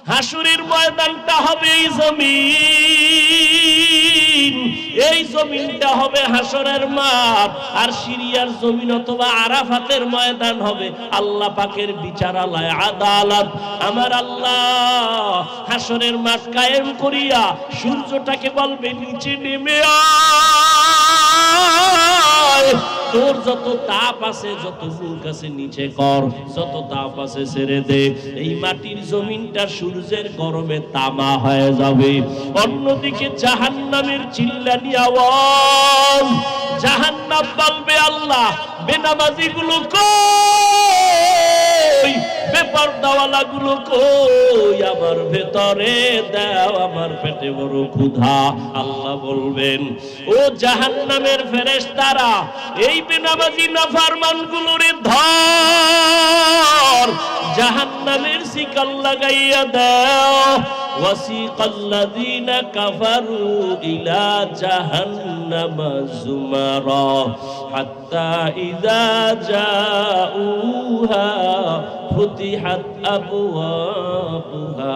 হাসরের ময়দানটা হবে এই জমিন, এই জমিনটা হবে হাসরের মাঠ। আর সিরিয়ার জমিন অথবা আরাফাতের ময়দান হবে আল্লাহ পাকের বিচারালয়, আদালত। আমার আল্লাহ হাসরের মাঠ কায়েম করিয়া সূর্যটাকে বলবে নিচে নেমে আয়, তোর যত তাপ আছে, যত মুখ আছে নিচে কর, যত তাপ আছে ছেড়ে দে। এই মাটির জমিনটা সূর্যের গরমে তামা হয়ে যাবে। অন্যদিকে জাহান্নামের চিল্লানি আওয়াজ, জাহান্নাম বলবে আল্লাহ বেনামাজি গুলো কই, বেপরদাওয়ালা গুলো কই, আমার ভেতরে দাও, আমার পেটে বড় ক্ষুধা। আল্লাহ বলবেন ও জাহান্নামের ফেরেশতারা, এই বেনামাজি নাফরমান গুলোরে ধর, জাহান্নামের শিকল লাগাইয়া দাও। ওয়াসিকাল্লাযীনা কাফারু ইলা জাহান্নামা যুমারা হাত্তা ইযা জাউহা ফুতিহাত আবওয়াবুহা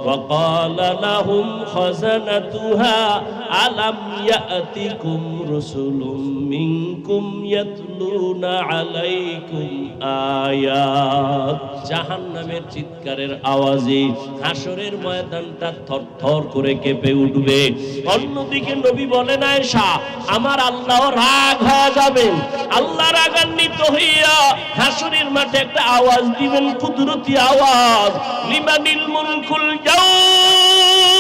ওয়াকালা লাহুম খাযানাতুহা আলাম ইয়াতিকুম রাসূলুম মিনকুম ইয়াতলুনা আলাইকুম আয়াত। জাহান্নামের চিৎকারের আওয়াজে হাসরের ময়দানটা থরথর করে কেঁপে উঠবে। অন্যদিকে নবী বলেন আয়েশা, আমার আল্লাহ রাগ হয়ে যাবেন, আল্লাহ রাগান্বিত হইয়া হাসরের মাঠে একটা আওয়াজ দিবেন, কুদরতি আওয়াজ, লিমানিল মুলকুল ইয়াউম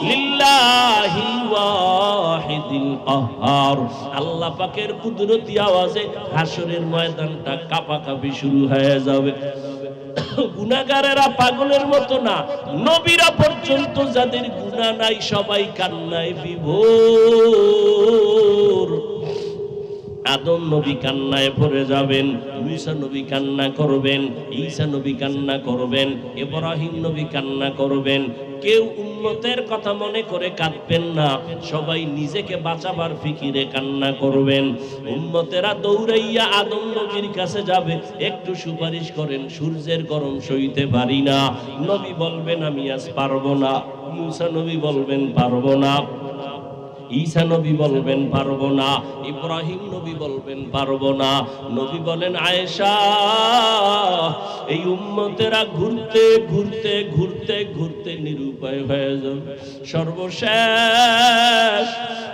লিল্লাহি ওয়াহিদিল কাহ্হার। আল্লাহ পাকের কুদরতি আওয়াজে হাসরের ময়দানটা কাঁপাকাঁপি শুরু হয়ে যাবে। গুনাহগারেরা পাগলের মতো না, নবীরা পর্যন্ত যাদের গুনাহ নাই সবাই কান্নায় বিভোর। আদম নবী কান্নায় পড়ে যাবেন, মুসা নবী কান্না করবেন, ঈসা নবী কান্না করবেন, ইব্রাহিম নবী কান্না করবেন। কেউ উম্মতের কথা মনে করে কাঁদবেন না, সবাই নিজেকে বাঁচাবার ফিকিরে কান্না করবেন। উম্মতেরা দৌড়াইয়া আদম নবীর কাছে যাবে, একটু সুপারিশ করেন, সূর্যের গরম সইতে পারি না। নবী বলবেন আমি আজ পারবো না, মুসা নবী বলবেন পারবো না, ঈসা নবী বলবেন পারবো না, ইব্রাহিম নবী বলবেন পারবো না। নবী বলেন আয়েশা, এই উম্মতেরা ঘুরতে ঘুরতে ঘুরতে ঘুরতে নিরুপায় হয়ে যাবে। সর্বশেষ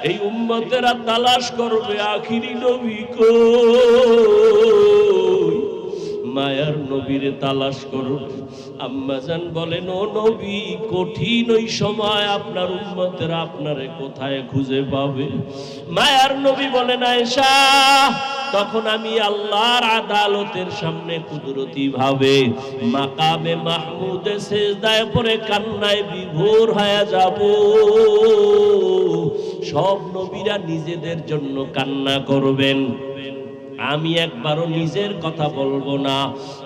এই উম্মতেরা তালাশ করবে আখিরি নবী কই, মায়ার নবীরে তালাশ করবে। আম্মাজান বলেন ও নবী, কঠিন ওই সময় আপনার উম্মতেরা আপনারে কোথায় খুঁজে পাবে? মায়ার নবী বলেন আয়েশা, তখন আমি আল্লাহর আদালতের সামনে কুদরতি ভাবে মাকামে মাহমুদে সেজদায় পড়ে কান্নায় বিভোর হয়ে যাব। সব নবীরা নিজেদের জন্য কান্না করবেন, আমি একবারও নিজের কথা বলবো না।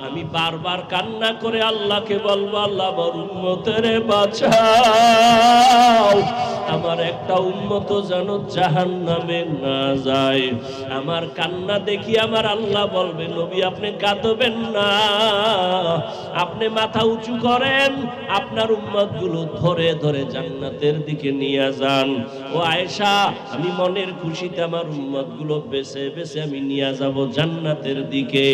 আমি বারবার কান্না করে আল্লাহকে বলবো, আল্লাহ আমার উম্মতেরে বাঁচাও, আমার একটা উম্মত যেন জাহান্নামে না যায়। আমার কান্না দেখি আমার আল্লাহ বলবে, নবী আপনি কাঁদবেন না, আপনি মাথা উঁচু করেন, আপনার উম্মত গুলো ধরে ধরে জান্নাতের দিকে নিয়ে যান। ও আয়েশা, আমি মনের খুশিতে আমার উম্মত গুলো বেছে বেছে আমি নিয়ে যাব জান্নাতের দিকে।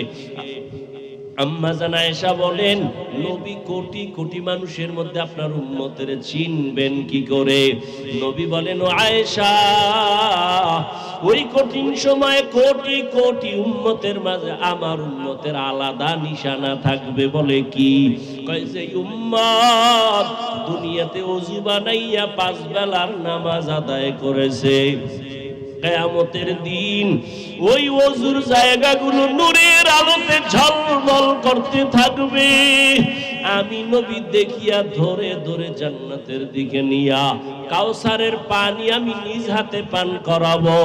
আম্মা জান আয়েশা বলেন, নবী কোটি কোটি মানুষের মধ্যে আপনার উম্মতের চিনবেন কি করে? নবী বলেন ও আয়েশা, ওই কঠিন সময়ে কোটি কোটি উম্মতের মাঝে আমার উম্মতের আলাদা নিশানা থাকবে। বলে কি? কয় যে উম্মত দুনিয়াতে ওযু বানাইয়া 5 বেলার নামাজ আদায় করেছে, কিয়ামতের দিন ওই ওযুর জায়গাগুলো নূরের আলোতে ঝলমল করতে থাকবে। আমি নবী দেখিয়া ধরে ধরে জান্নাতের দিকে নিয়া কাউসারের পানি আমি নিজ হাতে পান করাবো,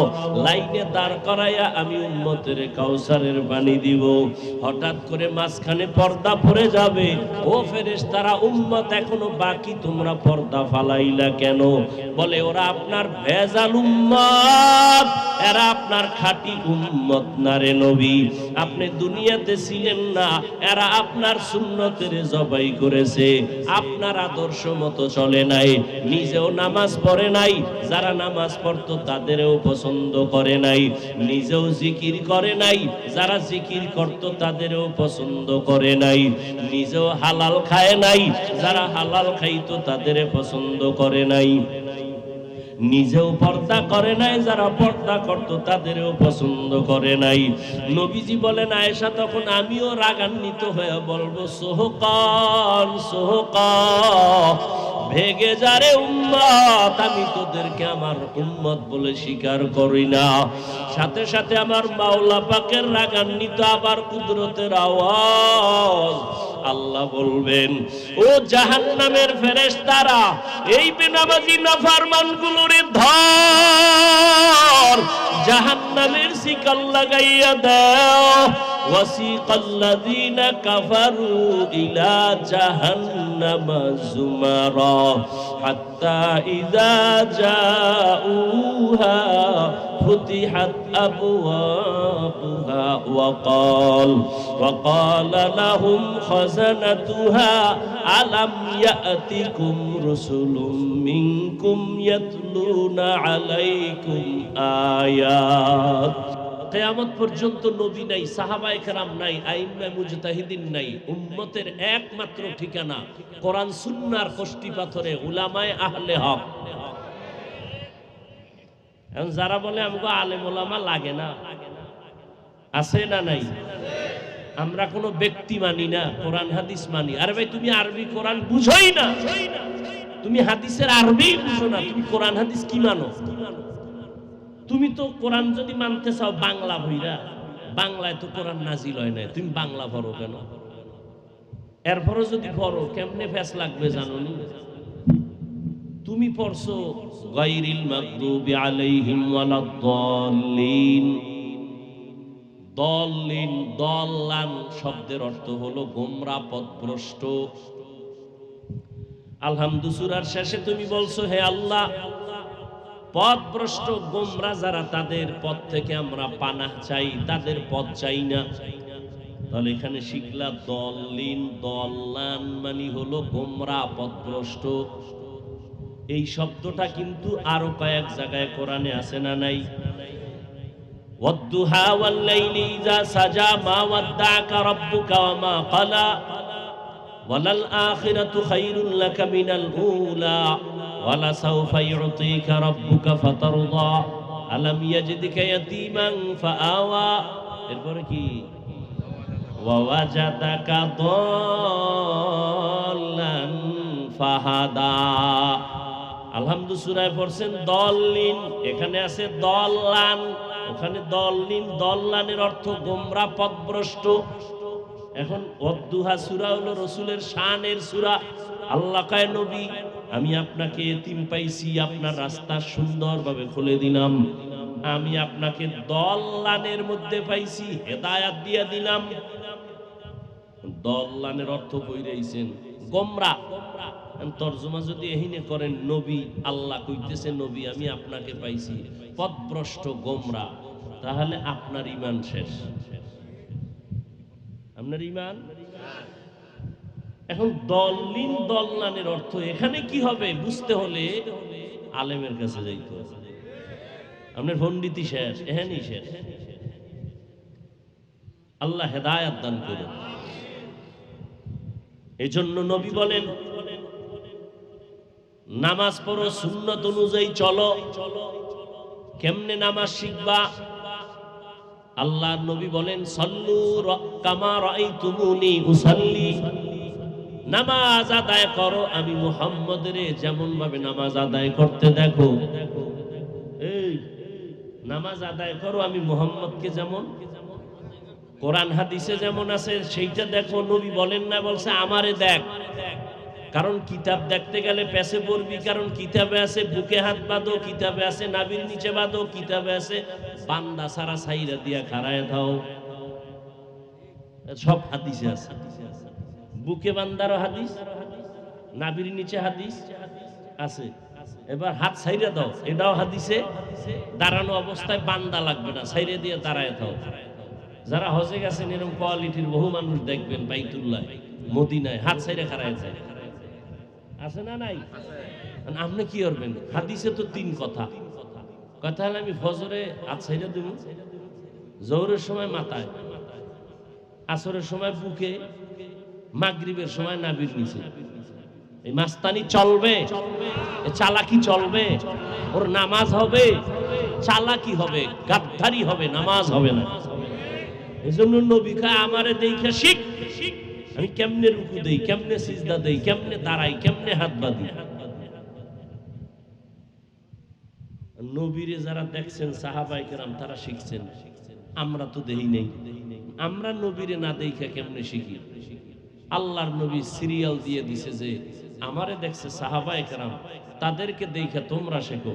লাইনে দাঁড় করাইয়া আমি উম্মতের কাউসারের পানি দিব। হঠাৎ করে মাঝখানে পর্দা পড়ে যাবে, ও ফেরেশতারা, উম্মত এখনো বাকি, তোমরা পর্দা ফালাইলা কেন? বলে ওরা আপনার ভেজাল উম্মত, এরা আপনার খাঁটি উম্মত না রে নবী, আপনি দুনিয়াতে ছিলেন না, এরা আপনার সুন্নতের জবান জবাই করেছে, আপনার আদর্শ মতো চলে নাই, নিজেও নামাজ পড়ে নাই, যারা নামাজ পড়তো তাদেরও পছন্দ করে নাই, নিজেও জিকির করে নাই, যারা জিকির করতো তাদেরও পছন্দ করে নাই, নিজেও হালাল খায় নাই, যারা হালাল খাইতো তাদের পছন্দ করে নাই, নিজেও পর্দা করে নাই, যারা পর্দা করতো তাদেরও পছন্দ করে নাই। নবীজি বলেন আয়েশা, তখন আমিও রাগান্বিত হয়ে বলবো, সোহকান সোহকান, ভেগে যারে উম্মত, আমি তোদেরকে আমার উম্মত বলে স্বীকার করি না। সাথে সাথে আমার মাওলা পাকের রাগান্বিত আবার কুদরতের আওয়াজ, আল্লাহ বলবেন, ও জাহান্নামের ফেরেশতারা, এই বেনামাজি নাফরমানগুলোরে ধর, জাহান্নামের শিকল লাগাইয়া দাও। ওয়াসিকাল্লাযীনা কাফারু ইলা জাহান্নামা যুমারা হাত্তা ইযা জাউহা ফুতিহাত আবওয়াবুহা وقال لهم خزنتها ألم يأتكم رسل منكم يتلون عليكم آيات। কিয়ামত পর্যন্ত নবী নাই, সাহাবায়ে কেরাম নাই, আইম্মা মুজতাহিদিন নাই, উম্মতের একমাত্র ঠিকানা কোরআন সুন্নাহর কষ্টি পাথরে উলামায়ে আহলে হক। এখন যারা বলে আমগো আলেম ওলামা লাগে না, আছে না নাই? আমরা কোনো ব্যক্তি মানি না, কোরআন হাদিস মানি। আরে ভাই, তুমি আরবি কোরআন বুঝোই না, তুমি হাদিসের আরবি বুঝো না, তুমি কোরআন হাদিস কি মানো? তুমি তো কোরআন যদি মানতে চাও বাংলা ভইরা, বাংলায় তো কোরআন নাজিল হয় না, তুমি বাংলা পড়ো কেন? এরপরও যদি পড়ো কেমনে ফেস লাগবে জানো নি? তুমি পড়ছো গায়রিল মাগদুবি আলাইহিম ওয়ালাদ-দাল্লিন। দল্লিন, দল্লান শব্দের অর্থ হলো গোমরাহ, পথভ্রষ্ট। আলহামদু সূরার শেষে তুমি বলছো, হে আল্লাহ, পথভ্রষ্ট গোমরাহ যারা, তাদের পথ থেকে আমরা পানাহ চাই, তাদের পথ চাই না। তাহলে এখানে শিখলা দল্লিন, দল্লান মানে হলো গোমরাহ, পথভ্রষ্ট। এই শব্দটা কিন্তু আরো কয়েক জায়গায় কোরআনে আছে না নাই? ওয়াদ-দুহা ওয়াল-লাইলি ইযা সাজা মা ওয়াদ্দা'কা রাব্বুকা ওয়া মা ক্বালা ওয়ালাল আখিরাতু খায়রুল লাকা মিনাল উলা ওয়ালা সাওফা ইউতিকা রাব্বুকা ফাতারদা আলাম ইয়াজিদকা ইয়াতীমান ফাআওয়া। এরপরে কি? ওয়া ওয়াজাদাকা দাল্লান ফাহাদা। আলহামদু সূরায় পড়ছেন দল্লিন, এখানে আছে দল্লান, ওখানে দল্লিন। দল্লানের অর্থ গোমরাহ, পথভ্রষ্ট। এখন ওয়াদ-দুহা সূরা হলো রাসূলের শানের সূরা। আল্লাহ কয়, নবী আমি আপনাকে এতিম পাইছি, আপনার রাস্তা সুন্দরভাবে খুলে দিলাম। আমি আপনাকে দল্লানের মধ্যে পাইছি, হেদায়াত দিয়ে দিলাম। দল্লানের অর্থ কইরাইছেন গোমরাহ। তরজমা যদি এহিনে করেন, নবী, আল্লাহ কইতেছে নবী আমি আপনাকে পাইছি পথভ্রষ্ট, গোমরাহ, তাহলে আপনার ঈমান শেষ, আপনার ঈমান। এখন দল্লিন, দল্লানের অর্থ এখানে কি হবে বুঝতে হলে আলেমের কাছে যাইতে হবে। আপনার পণ্ডিতি শেষ, এখানেই শেষ। আল্লাহ হেদায়াত দান করুন। এই জন্য নবী বলেন, নামাজ পড়ো, সুন্নত অনুযায়ী চলো। কেমনে নামাজ শিখবা? আল্লাহ নবী বলেন, সল্লু কামা রাআইতুমুনি উসাল্লি, নামাজ আদায় করো আমি মুহাম্মদের যেমন ভাবে নামাজ আদায় করতে দেখো। এই নামাজ আদায় করো আমি মুহাম্মদকে যেমন, কোরআন হাদিসে যেমন আছে সেইটা দেখো। নবী বলেন না, বলছে আমারে দেখ। কারণ কিতাব দেখতে গেলে পেছে পড়বি, কারণ কিতাবে আছে বুকে হাত বাঁধো, কিতাবে আছে নাভির নিচে বাঁধো, কিতাবে আছে বান্দা সারা সাইরা দিয়া খাড়ায় দাও, সব হাদিসে আছে। বুকে বান্দারও হাদিস, নাভির নিচে হাদিস আছে। এবার হাত সাইরা দাও, এটাও হাদিসে। দাঁড়ানো অবস্থায় বান্দা লাগবে না, সাইরে দিয়ে দাঁড়ায় দাও। যারা হজে গেছেন এরকম কোয়ালিটির বহু মানুষ দেখবেন বাইতুল্লাহ, মদিনায় হাত ছাইরে খাড়ায় যায়, আছে না নাই? আপনি কি করবেন? হাদিসে তো 3 কথা। কথা হলো আমি ফজরে হাত ছাইরে দেব, জোহরের সময় মাথায়, আসরের সময় বুকে, মাগরিবের সময় নাভির নিচে। এই মাস্তানি চলবে? চালাকি চলবে? ওর নামাজ হবে? চালাকি হবে, গাদ্দারি হবে, নামাজ হবে না। এজন্য নবী কয় আমারে দেইখা শিখ, আমি কেমনে রুকু দেই, কেমনে সিজদা দেই, কেমনে দাঁড়াই, কেমনে হাত বাঁধি। নবীরে যারা দেখছেন সাহাবায়ে কেরাম তারা শিখছেন, আমরা তো দেই নাই। আমরা নবীরে না দেইখা কেমনে শিখি? আল্লাহর নবী সিরিয়াল দিয়ে দিছে যে আমারে দেখছে সাহাবায়ে কেরাম, তাদেরকে দেইখা তোমরা শেখো,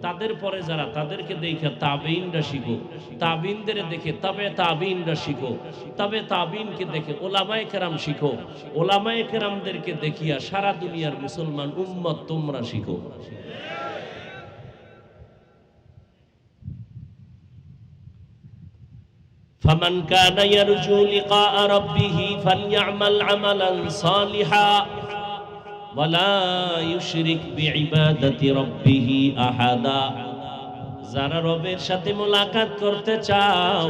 তাদের পরে যারা তাদেরকে দেইখা তাবেঈনরা শিখো, তাবেঈনদের দেখে তবে তাবেঈনরা শিখো, তবে তাবেঈনকে দেখে ওলামায়ে কেরাম শিখো, ওলামায়ে কেরামদেরকে দেখিয়া সারা দুনিয়ার মুসলমান উম্মত তোমরা শিখো। فمن كان يرجو لقاء ربه فليعمل عملا صالحا ولا يشرك بعبادة ربه أحدا। যারা রবের সাথে মোলাকাত করতে চাও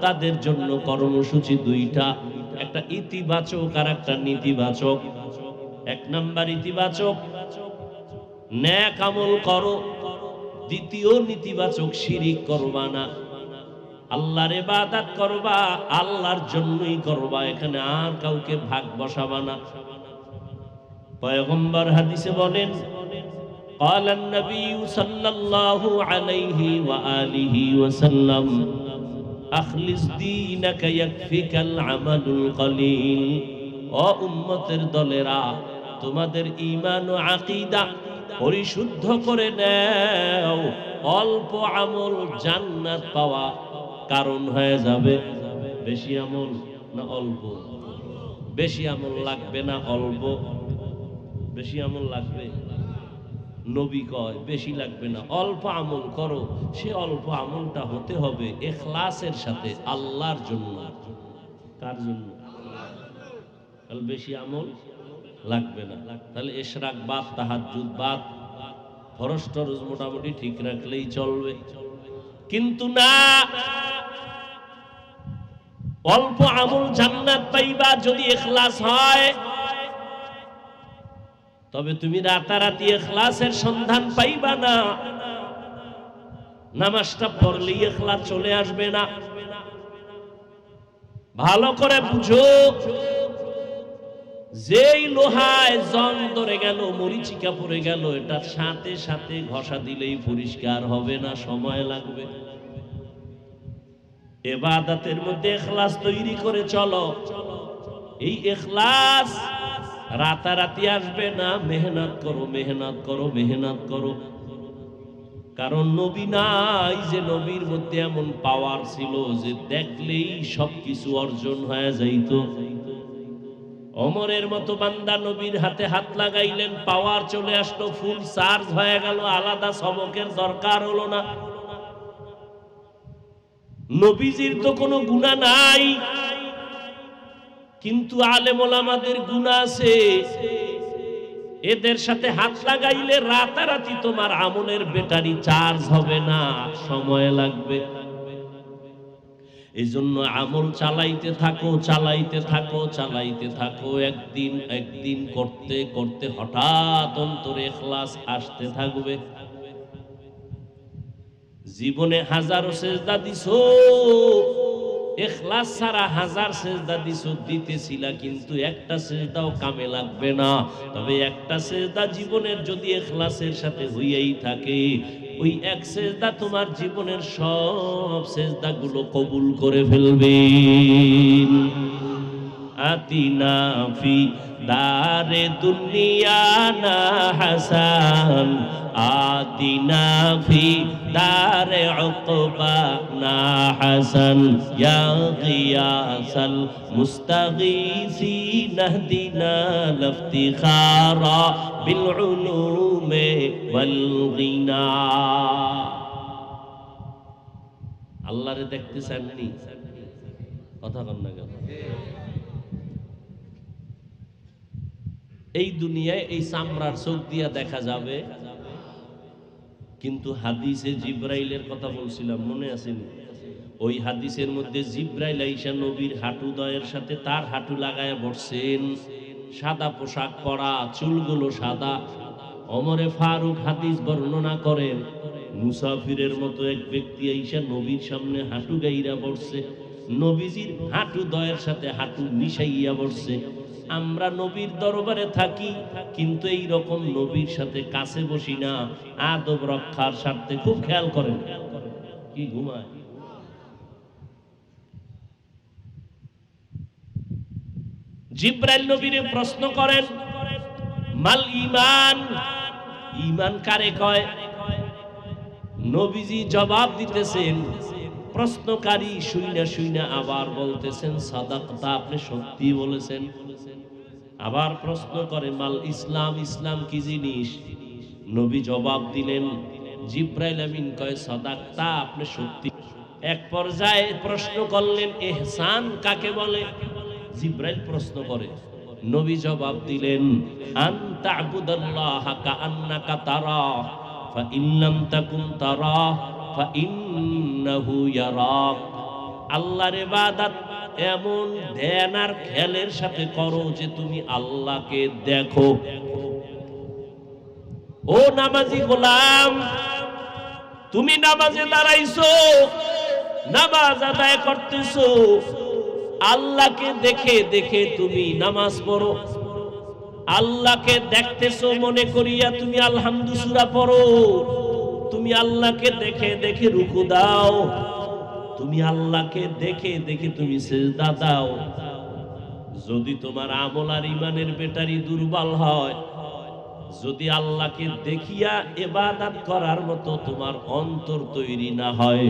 তাদের জন্য কর্মসূচি 2টা, একটা ইতিবাচক আর একটা নেতিবাচক। 1 নাম্বার ইতিবাচক, নেক আমল করো। 2য় নেতিবাচক, শিরিক করবা না। আল্লাহর ইবাদত করবা, আল্লাহর জন্যই করবা, এখানে আর কাউকে ভাগ বসাবা না। পয়গম্বর হাদিসে বলেন, قال النبي صلى الله عليه وآله وسلم أخلص دينك يكفيك العمل القليل। ও উম্মতের দলেরা, তোমাদের ঈমান ও আকীদা পরিশুদ্ধ করে নাও, অল্প আমল জান্নাত পাওয়া কারণ হয়ে যাবে। বেশি আমল না অল্প? বেশি আমল লাগবে না অল্প? বেশি আমল লাগবে। নবী কয় বেশি লাগবে না, অল্প আমল করো। সে অল্প আমলটা হতে হবে ইখলাসের সাথে, আল্লাহর জন্য। কার জন্য? তাহলে বেশি আমল লাগবে না। তাহলে ইশরাক বাদ, তাহাজ্জুদ বাদ, ফরজ টরজ মোটামুটি ঠিক রাখলেই চলবে। কিন্তু না, অল্প আমল জান্নাত পাইবা যদি ইখলাস হয়, তবে তুমি রাতারাতি ইখলাসের সন্ধান পাইবা না। নামাজটা পড়লেই ইখলাস চলে আসবে না। ভালো করে বুঝো, যেই লোহায় জং ধরে গেল, মরিচিকা পড়ে গেল, এটার সাথে সাথে ঘষা দিলেই পরিষ্কার হবে না, সময় লাগবে। ইবাদতের মধ্যে ইখলাস তৈরি করে চলো। এই ইখলাস রাতারাতি আসবে না, মেহনত করো, মেহনত করো, মেহনত করো। কারণ নবী নাই যে নবীর মধ্যে এমন পাওয়ার ছিল যে দেখলেই সবকিছু অর্জন হয়ে যাইত। ওমরের মতো বান্দা নবীর হাতে হাত লাগাইলেন, পাওয়ার চলে আসলো, ফুল চার্জ হয়ে গেল, আলাদা সবকের দরকার হলো না। নবীজির তো কোনো গুনাহ নাই, কিন্তু আলেম ওলামাদের গুনাহ আছে। এদের সাথে হাত লাগাইলে রাতারাতি তোমার আমলের ব্যাটারি চার্জ হবে না, সময় লাগবে। এই জন্য আমল চালাইতে থাকো, চালাইতে থাকো, চালাইতে থাকো। একদিন একদিন করতে করতে হঠাৎ অন্তরে ইখলাস আসতে থাকবে। জীবনে হাজারো সেজদা দিছো, ইখলাস ছাড়া 1000 সেজদা দিছো, দিতেছিলা, কিন্তু একটা সেজদাও কামে লাগবে না। তবে একটা সেজদা জীবনের যদি ইখলাসের সাথে হইয়াই থাকে, ওই এক সেজদা তোমার জীবনের সব সেজদাগুলো কবুল করে ফেলবে। আতিনা ফি দারে দুনিয়া না হাসান, আতিনা ফি দারে উকবা না হাসান, ইয়া গিয়াসাল মুস্তাগীসিন ইহদিনা লিফতিখারা বিল উলুমে ওয়াল গিনা। আল্লাহরে দেখতে চাননি? কথা কন না কেন? এই দুনিয়ায় এই চামড়ার চোখ দিয়া দেখা যাবে, কিন্তু হাদিসে জিব্রাইলের কথা বলছিলাম, মনে আছেনি? ওই হাদিসের মধ্যে জিব্রাইল আইসা নবীর হাঁটুদয়ের সাথে তার হাঁটু লাগায় বসছেন, সাদা পোশাক পরা, চুলগুলো সাদা। ওমরে ফারুক হাদিস বর্ণনা করেন, মুসাফিরের মতো এক ব্যক্তি আইসা নবীর সামনে হাঁটু গাইরা বসছে, নবীজির হাঁটুদয়ের সাথে হাঁটু মিশাইয়া বসছে। আমরা নবীর দরবারে থাকি, কিন্তু এই রকম নবীর সাথে কাছে বসি না, আদব রক্ষার স্বার্থে। খুব খেয়াল করেন, কি ঘুমায়। জিব্রাইল নবীরে প্রশ্ন করেন, মাল ঈমান, ঈমান কারে কয়? নবীজি জবাব দিতেছেন, প্রশ্নকারী শুইনা শুইনা আবার বলতেছেন, সাদাকতা, আপনি সত্যি বলেছেন। আবার প্রশ্ন করে, মাল ইসলাম, ইসলাম কি জিনিস? নবী জবাব দিলেন, জিব্রাইল আমিন কয়, সাদাকতা, আপনি সত্যি। এক পর্যায়ে প্রশ্ন করলেন, ইহসান কাকে বলে? জিব্রাইল প্রশ্ন করে, নবী জবাব দিলেন, আনতা আবুদাল্লাহা কাআন্নাকা তারাহ ফা ইন লাম তাকুন তারাহ ফা ইন্নাহু ইয়ারাক। আল্লাহর ইবাদত এমন ধ্যান আর খেয়ালের সাথে করো যে তুমি আল্লাহকে দেখো। ও নামাজি গোলাম, তুমি নামাজে দাঁড়াইছো, নামাজ আদায় করতেছো, আল্লাহকে দেখে দেখে তুমি নামাজ পড়ো। আল্লাহকে দেখতেছো মনে করিয়া তুমি আলহামদু সূরা পড়ো। তুমি আল্লাহকে দেখে দেখে রুকু দাও, তুমি আল্লাহকে দেখে দেখে তুমি সিজদা দাও। যদি তোমার আমল আর ঈমানের ব্যাটারি দুর্বল হয়, যদি আল্লাহকে দেখিয়া ইবাদত করার মতো তোমার অন্তর তৈরি না হয়,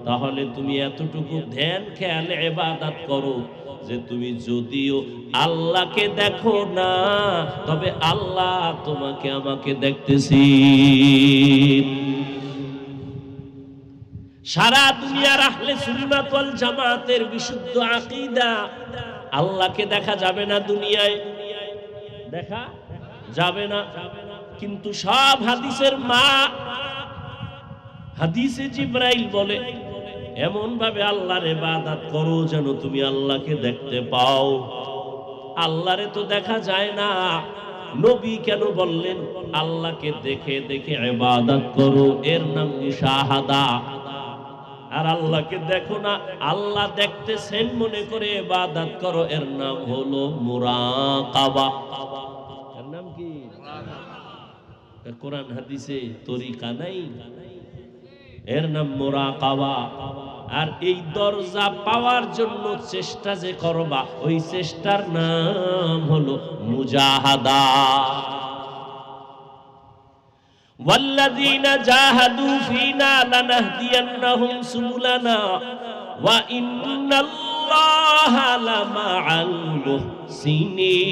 তাহলে তুমি এতটুকু ধ্যান খেয়ালে ইবাদত করো যে তুমি যদিও আল্লাহকে দেখো না, তবে আল্লাহ তোমাকে আমাকে দেখতেছি। সারা দুনিয়ার আহলে সুন্নাত ওয়াল জামাতের বিশুদ্ধ আকীদা, আল্লাহকে দেখা যাবে না, দুনিয়ায় দেখা যাবে না। কিন্তু সব হাদিসের মা, হাদিসে জিব্রাইল বলে, এমন ভাবে আল্লাহর ইবাদত করো যেন তুমি আল্লাহকে দেখতে পাও। আল্লাহরে তো দেখা যায় না, নবী কেন বললেন আল্লাহকে দেখে দেখে ইবাদত করো? এর নাম মুশাহাদা। আর আল্লাহকে দেখো না, আল্লাহ দেখতেছেন মনে করে ইবাদত করো, এর নাম হলো মুরাকাবা। এর নাম কি? কোরআন হাদিসে তরিকা নাই, এর নাম মুরাকাবা। আর এই দরজা পাওয়ার জন্য চেষ্টা যে করবা, ওই চেষ্টার নাম হলো মুজাহাদা। ওয়াল্লাযীনা জাহাদু ফীনা লানাহদিয়ান্নাহুম সুবুলানা ওয়া ইন্নাল্লাহা লামাআল মুহসিনিন।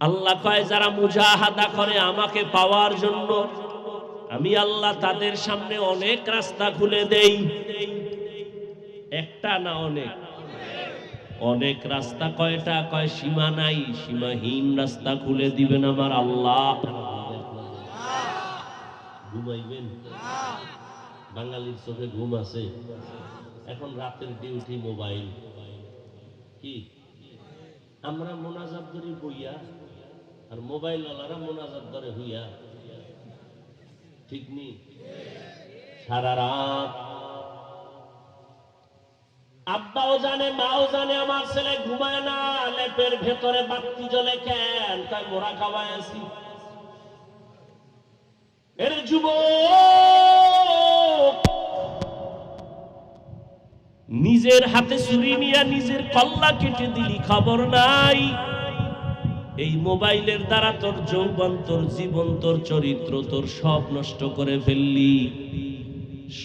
আল্লাহ কয়, যারা মুজাহাদা করে আমাকে পাওয়ার জন্য, আমি আল্লাহ তাদের সামনে অনেক রাস্তা খুলে দেই। একটা না, অনেক অনেক রাস্তা। কয়টা? কয় সীমা নাই, সীমাহীন রাস্তা খুলে দিবেন আমার আল্লাহ। ঘুমাইবেন? বাঙালির চোখে ঘুম আছে? এখন রাতের ডিউটি মোবাইল। কি আমরা মোনাজাত ধরে বইয়া, আর মোবাইল ওয়ালারা মোনাজাত ধরে হইয়া, ঠিক নি? সারা রাত আব্বাও জানে, মাও জানে, আমার ছেলে ঘুমায় না, লেপের ভেতরে বাতি জ্বলে কেন? তাই মোরা খাওয়ায় আছি। এর যুবক নিজের হাতে ছুরি নিয়ে নিজের কল্লা কেটে দিলি, খবর নাই। এই মোবাইলের দ্বারা তোর যৌবন, তোর জীবন, তোর চরিত্র, তোর সব নষ্ট করে ফেললি।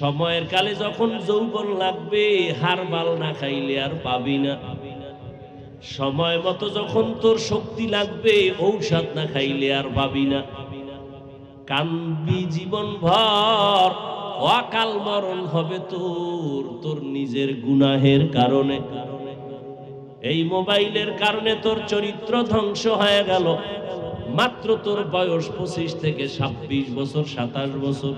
সময়ের কালে যখন যৌবন লাগবে, হারবাল না খাইলে আর পাবি না। সময় মতো যখন তোর শক্তি লাগবে, ঔষধ না খাইলে আর পাবি না। কানবি জীবন ভর, অকাল মরণ হবে তোর নিজের গুনাহের কারণে। এই মোবাইলের কারণে তোর চরিত্র ধ্বংস হয়ে গেল। মাত্র তোর বয়স 25 থেকে 26 বছর, 27 বছর,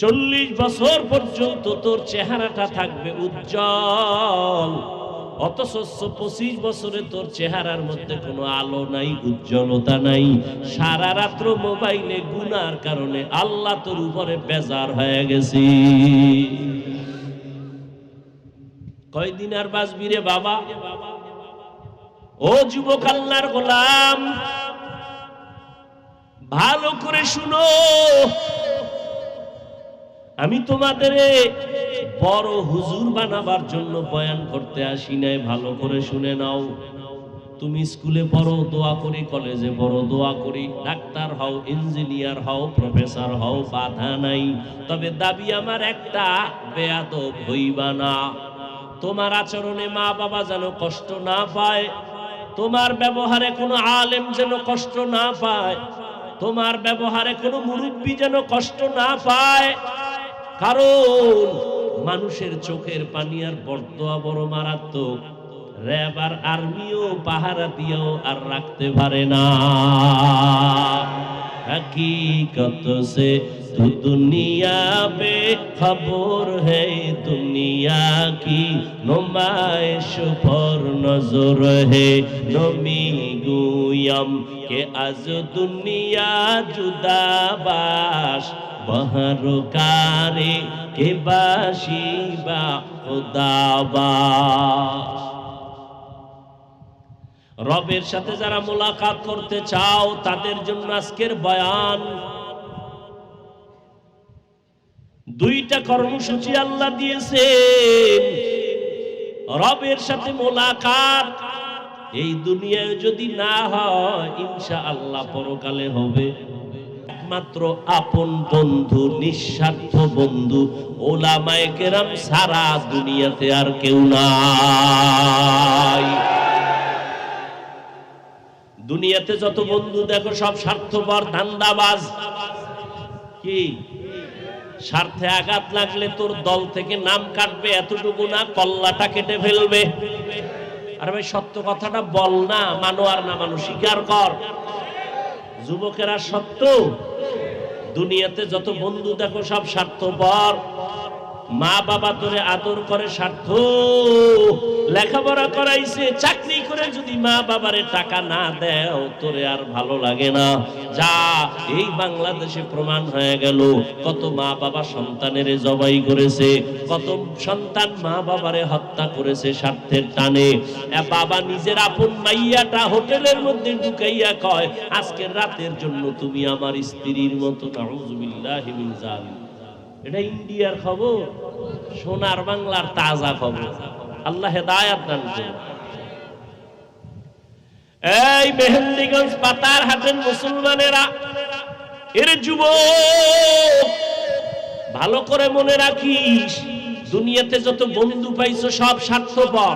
40 বছর পর্যন্ত তোর চেহারাটা থাকবে উজ্জ্বল, অথচ 25 বছরে তোর চেহারার মধ্যে কোনো আলো নাই, উজ্জ্বলতা নাই। সারা রাত্র মোবাইলে গুনার কারণে আল্লাহ তোর উপরে বেজার হয়ে গেছি। কয়দিন আর বাঁচবি রে বাবা? ও যুবক আল্লাহর গোলাম, ভালো করে শুনো। আমি তোমাদের বড় হুজুর বানাবার জন্য বয়ান করতে আসি নাই, ভালো করে শুনে নাও। তুমি স্কুলে পড়ো, দোয়া করি, কলেজে পড়ো, দোয়া করি, ডাক্তার হও, ইঞ্জিনিয়ার হও, প্রফেসর হও, বাধা নাই। তবে দাবি আমার একটা, বেয়াদব হইবা না। তোমার আচরণে মা বাবা যেন কষ্ট না পায়, তোমার ব্যবহারে কোনো আলেম যেন কষ্ট না পায়, তোমার ব্যবহারে কোনো মুরব্বী যেন কষ্ট না পায়। কারণ মানুষের চোখের পানি আর বরদোয়া বড় মারাত্মক। র‍্যাব আর আর্মিও পাহারা দিয়েও আর রাখতে পারে না। हकीकत से तू दुनिया पे खबर है, दुनिया की नुमाइश पर नजर है। नमी गुयम के आज दुनिया जुदा बाश, बहर कारे के बाशी बा खुदाबाश। রবের সাথে যারা মোলাকাত করতে চাও তাদের জন্য আজকের বয়ান। দুইটা কর্মসূচি আল্লাহ দিয়েছেন। রবের সাথে মোলাকাত এই দুনিয়ায় যদি না হয়, ইনশাআল্লাহ পরকালে হবে। একমাত্র আপন বন্ধু, নিঃস্বার্থ বন্ধু ওলামায়ে কেরাম সারা দুনিয়াতে আর কেউ নাই। দুনিয়াতে যত বন্ধু দেখো সব স্বার্থপর, ধান্দাবাজ। কি স্বার্থে আঘাত লাগলে তোর দল থেকে নাম কাটবে, এতটুকু না, কল্লাটা কেটে ফেলবে। আর ভাই সত্য কথাটা বল না, মানো আর না মানো, স্বীকার কর। যুবকেরা সত্য, দুনিয়াতে যত বন্ধু দেখো সব স্বার্থপর। মা বাবা তোরে আদর করে স্বার্থ, লেখাপড়া করাইছে, চাকরি করে যদি মা বাবারে টাকা না দেও তোরে আর ভালো লাগে না। যা এই বাংলাদেশে প্রমাণ হয়ে গেল, কত মা বাবা সন্তানের জবাই করেছে, কত সন্তান মা বাবারে হত্যা করেছে স্বার্থের টানে। বাবা নিজের আপন মাইয়াটা হোটেলের মধ্যে ঢুকাইয়া কয়, আজকের রাতের জন্য তুমি আমার স্ত্রীর মতো। নাউযুবিল্লাহি মিন যালিক। এটা ইন্ডিয়ার খবর, সোনার বাংলার তাজা খবর। আল্লাহ হেদায়েত দান করুন। এই মেহেন্দিগঞ্জ পাতার হাটের মুসলমানেরা, এর যুবক ভালো করে মনে রাখিস, দুনিয়াতে যত বন্ধু পাইছো সব স্বার্থপর।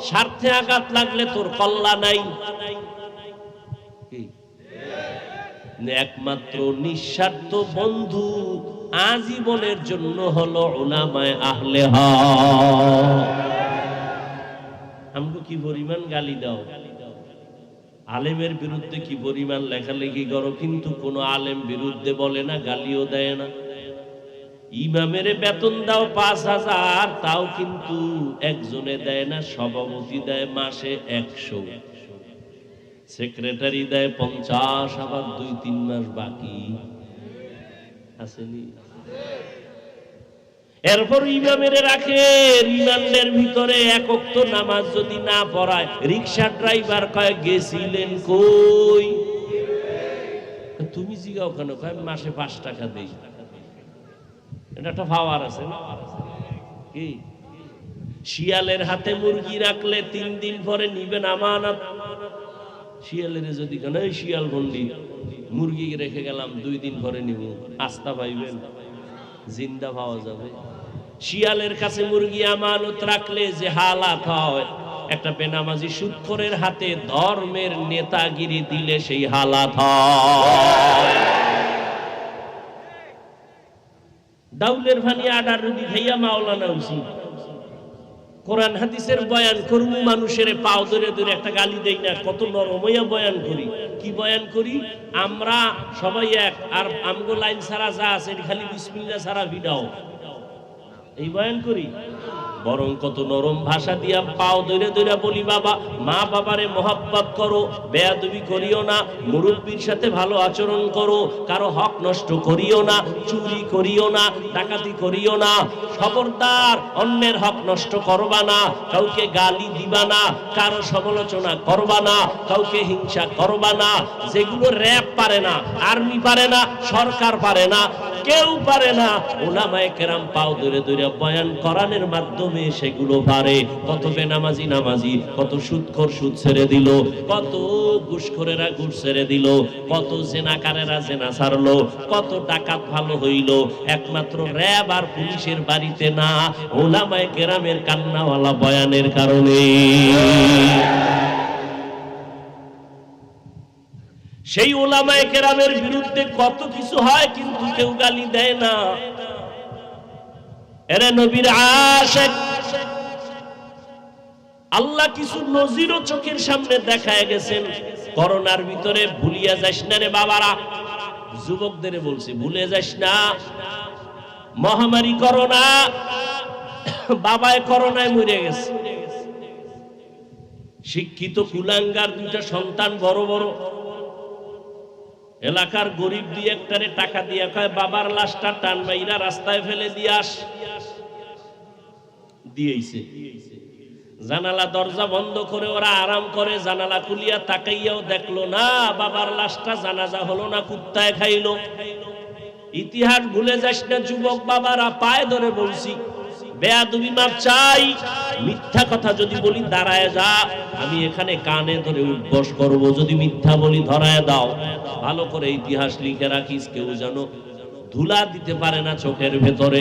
স্বার্থে আঘাত লাগলে তোর কল্লা নাই। একমাত্র নিঃস্বার্থ বন্ধু আজীবনের জন্য হলো উলামায়ে আহলে হক। আমগো কি পরিমাণ গালি দাও, আলেমের বিরুদ্ধে কি পরিমাণ লেখালেখি করো, কিন্তু কোন আলেম বিরুদ্ধে বলে না, গালিও দেয় না। ইমামের বেতন দাও ৫,০০০, তাও কিন্তু একজনে দেয় না, সভাপতি দেয় মাসে ১০০, সেক্রেটারি দেয় ৫০, আবার ২-৩ মাস বাকি আসেনি। এরপর ইমামের রাখে রিমান্ডের ভিতরে, এক ওয়াক্ত নামাজ যদি না পড়ায়, রিকশা ড্রাইভার কয় গেছিলেন কই? তুমি জিগাও কেন? কয় মাসে ৫ টাকা দেই। এটা একটা পাওয়ার আছে না? কি শিয়ালের হাতে মুরগি রাখলে ৩ দিন পরে নিবেন আমানত। শিয়ালের যদি কেন শিয়াল বন্ডি মুরগি রেখে গেলাম ২ দিন পরে নিব, আস্থা পাইবেন? জিন্দা পাওয়া যাবে? শিয়ালের কাছে মুরগি আমানত রাখলে যে হালাত হয়, একটা বেনামাজি সুদখোরের হাতে ধর্মের নেতাগিরি দিলে সেই হালাত হয়। দাউলের ভানি আডার রুটি খাইয়া মাওলানা হইছি, কোরআন হাদিসের বয়ান করব, মানুষের পাও ধরে ধরে একটা গালি দেই না, কত নরম হইয়া বয়ান করি। কি বয়ান করি? আমরা সবাই এক, আর আমগো লাইন ছাড়া যা আছে খালি বিসমিল্লাহ ছাড়া ভিড়াও, এই বয়ান করি। বরং কত নরম ভাষা দিয়া পাও ধরে ধরে বলি, বাবা মা বাবারে মহব্বত করো, বেয়াদবি করিও না, মুরব্বীর সাথে ভালো আচরণ করো, কারো হক নষ্ট করিও না, চুরি করিও না, ডাকাতি করিও না, খবরদার অন্যের হক নষ্ট করবা না, কাউকে গালি দিবা না, কারো সমালোচনা করবা না, কাউকে হিংসা করবা না। যেগুলো র‍্যাব পারে না, আর্মি পারে না, সরকার পারে না, কেউ পারে না, উলামায়ে কেরাম পাও ধরে ধরে বয়ান কোরআনের মাধ্যমে সেগুলো পারে। কত বেনামাজি নামাজি, কত সুদখোর সুদ ছেড়ে দিল, কত ঘুষখোরেরা ঘুষ ছেড়ে দিল, কত জেনাকারেরা জেনা ছাড়লো, কত ডাকাত ভালো হইল, একমাত্র র‍্যাব আর পুলিশের বাড়িতে না, উলামায়ে কেরামের কান্নাওয়ালা বয়ানের কারণে। সেই উলামায়ে কেরামের বিরুদ্ধে কত কিছু হয়, কিন্তু কেউ গালি দেয় না। এরা নবীর আশিক, আল্লাহ কিছু নজিরও চোখের সামনে দেখায় গেছেন। করোনার ভিতরে ভুলিয়া যাস না রে বাবারা, যুবকদের বলছি ভুলে যাস না, মহামারী করোনা, বাবায় করোনায় মরে গেছে, শিক্ষিত কুলাঙ্গার দুইটা সন্তান বড় বড়, এলাকার গরিব দিয়ে একটারে টাকা দিয়ে কয় বাবার লাশটা টান মাইরা রাস্তায় ফেলে দিয়ে আস, দিয়েছে। জানালা দরজা বন্ধ করে ওরা আরাম করে, জানালা খুলিয়া তাকাইয়াও দেখলো না বাবার লাশটা, জানাজা হলো না, কুত্তায় খাইলো। ইতিহাস ভুলে যাস না যুবক বাবারা, পায়ে ধরে বলছি, বেয়াদবি মাপ চাই, মিথ্যা কথা যদি বলি দাঁড়ায় যা, আমি এখানে কানে ধরে উঠবস করব, যদি মিথ্যা বলি ধরায় দাও। ভালো করে ইতিহাস লিখে রাখিস, কেউ যেন ধুলা দিতে পারে না চোখের ভেতরে।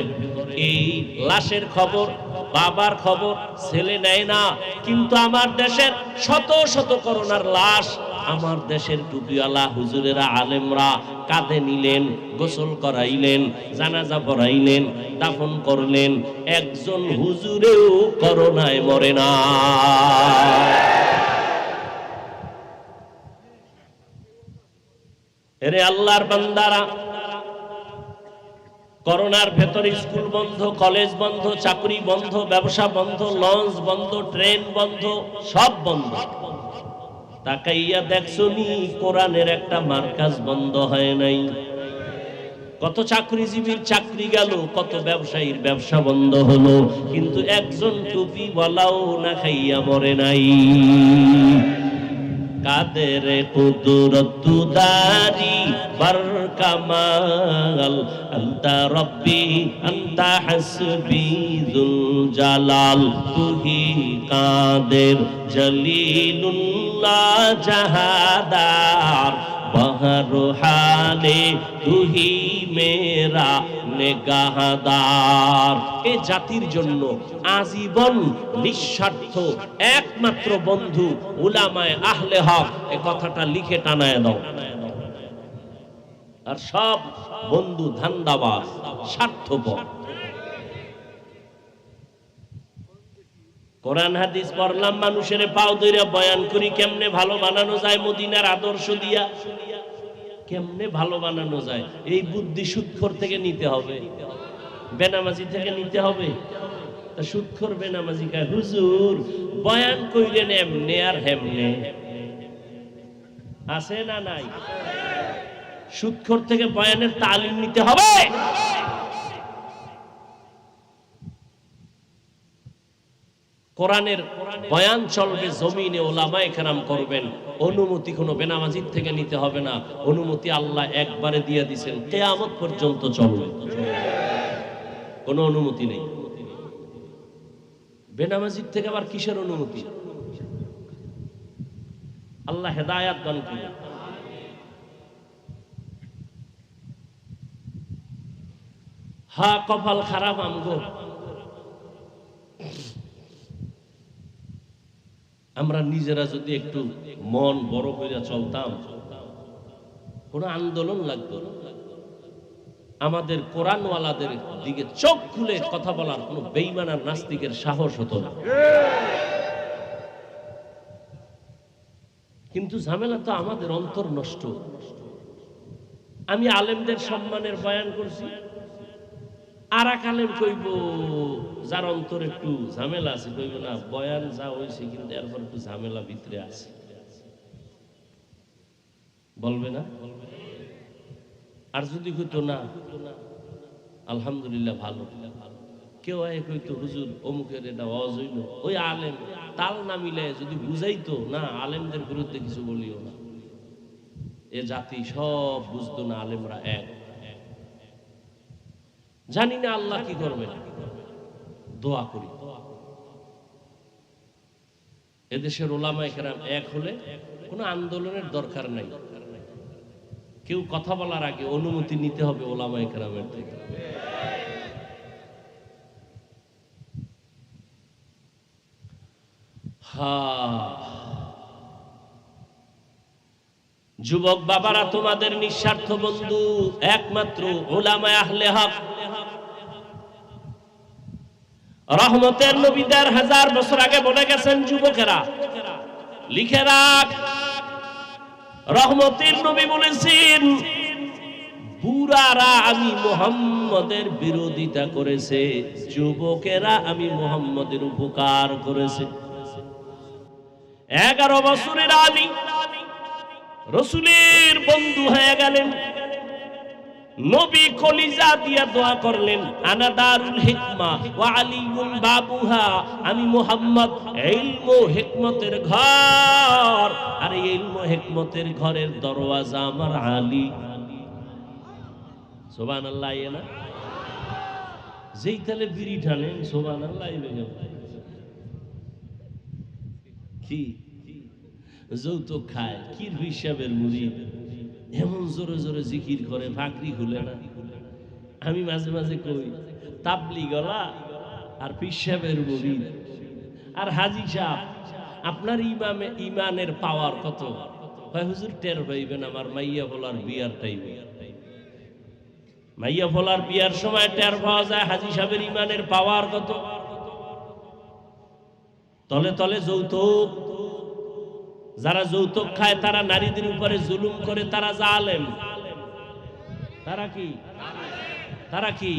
এই লাশের খবর, বাবার খবর ছেলে নেয় না, কিন্তু আমার দেশের শত শত করোনার লাশ আমার দেশের টুপিওয়ালা হুজুরেরা আলেমরা কাঁধে নিলেন, গোসল করাইলেন, জানাজা পড়াইলেন, দাফন করলেন। একজন হুজুরেও করোনায় মরে না। এরে আল্লাহর বান্দারা, করোনার ভেতরে স্কুল বন্ধ, কলেজ বন্ধ, চাকরি বন্ধ, ব্যবসা বন্ধ, লঞ্চ বন্ধ, ট্রেন বন্ধ, সব বন্ধ। তাকাইয়া দেখছো নি কোরআনের একটা মার্কাজ বন্ধ হয় নাই? কত চাকরিজীবীর চাকরি গেল, কত ব্যবসায়ীর ব্যবসা বন্ধ হলো, কিন্তু একজন টুপি বলাও না খাইয়া মরে নাই। কাদের কুদরত দারি বার কামাল, আনতা রব্বি আনতা হাসবি যুল জালাল, তুহি কাদের জলিলুল্লাহ জাহাদার, বহর হালে তুহি মেরা নেগাহদার। এ জাতির জন্য আজীবন নিঃস্বার্থ একমাত্র বন্ধু উলামায়ে আহলে হক, এ কথাটা লিখে টানায় দাও। আর সব বন্ধু ধান্দাবাজ, স্বার্থপর। কোরআন হাদিস পড়লাম, মানুষের পাও ধরে বয়ান করি কেমনে ভালো বানানো যায়, মদিনার আদর্শ দিয়া কেমনে ভালো বানানো যায়। এই বুদ্ধি সুদখোর থেকে নিতে হবে, বেনামাজি থেকে নিতে হবে। তা সুদখোর বেনামাজি কয়, হুজুর বয়ান কইলেন এমনে আর হেমনে, আছে না নাই? সুদখোর থেকে বয়ানের তালিম নিতে হবে। কোরআনের বয়ান চলবে জমিনে, ওলামায়ে কেরাম করবেন। অনুমতি কোনো বেনামাজির থেকে নিতে হবে না, অনুমতি আল্লাহ একবারে দিয়ে দিবেন, কিয়ামত পর্যন্ত চলবে, কোনো অনুমতি নেই। বেনামাজির থেকে আবার কিসের অনুমতি? আল্লাহ হেদায়েত দান করুন। হা কপাল খারাপ আমগো, আমরা নিজেরা যদি একটু মন বড় করে চলতাম, কোন আন্দোলন লাগতো না। আমাদের কোরআনওয়ালাদের দিকে চোখ খুলে কথা বলার কোন বেঈমান আর নাস্তিকের সাহস হতো না। কিন্তু ঝামেলা তো আমাদের অন্তর নষ্ট। আমি আলেমদের সম্মানের বয়ান করছি, আর এক আলেম কইব যার অন্তর একটু ঝামেলা আছে, কইব না বয়ান যা হয়েছে কিন্তু এরপর একটু ঝামেলা ভিতরে আছে, বলবে না? আর যদি কইতো না আলহামদুলিল্লাহ ভালো, কেউ কইতো হুজুর অমুকের এটা ওয়াজ হইল, ওই আলেম তাল না মিলে যদি বুঝাইতো না আলেমদের বিরুদ্ধে কিছু বলিও না, এ জাতি সব বুঝতো না আলেমরা এক। জানি না আল্লাহ কি করবে, দোয়া করি এদেশের ওলামায়ে কেরাম এক হলে কোনো আন্দোলনের দরকার নাই। কেউ কথা বলার আগে অনুমতি নিতে হবে ওলামায়ে কেরামের থেকে। যুবক বাবারা, তোমাদের নিঃস্বার্থ বন্ধু একমাত্র উলামায়ে আহলে হক। রহমতের নবী ১৫০০ বছর আগে বলে গেছেন, যুবকেরা লিখে রাখ, রহমতের নবী বলেছেন বুড়ারা আমি মুহাম্মদের বিরোধিতা করেছে, যুবকেরা আমি মুহাম্মদের উপকার করেছে। 11 বছরের আলী রাসূলের বন্ধু হয়ে গেলেন। নবী কলিজা দিয়ে দোয়া করলেন, আনা দারুল হিকমা ওয়া আলিউন বাবুহা, আমি মুহাম্মদ ইলম ও হিকমতের ঘর, আর এই ইলম ও হিকমতের ঘরের দরওয়াজা আমার আলী। সুবহানাল্লাহ। না যেই তালে বিড়ি টানেন সুবহানাল্লাহ, কি যৌতুক খায়, কি হিসাবের মুরিদ, এমন জোরে জোরে জিকির করে ফাকরি খুলে না। আমি মাঝে মাঝে কই তাবলিগলা আর পিসাবের মুরিদ আর হাজি সাহেব, আপনার ইমানের পাওয়ার কত? হয় হুজুর টের পাইবেন আমার মাইয়া বলার বিয়ার টাইমে, মাইয়া বলার বিয়ার সময় টের পাওয়া যায় হাজি সাহেবের ইমানের পাওয়ার কত। তলে তলে যৌতুক, যারা যৌতুক খায় তারা নারীদের উপরে জুলুম করে, তারা জালেম। তারা কি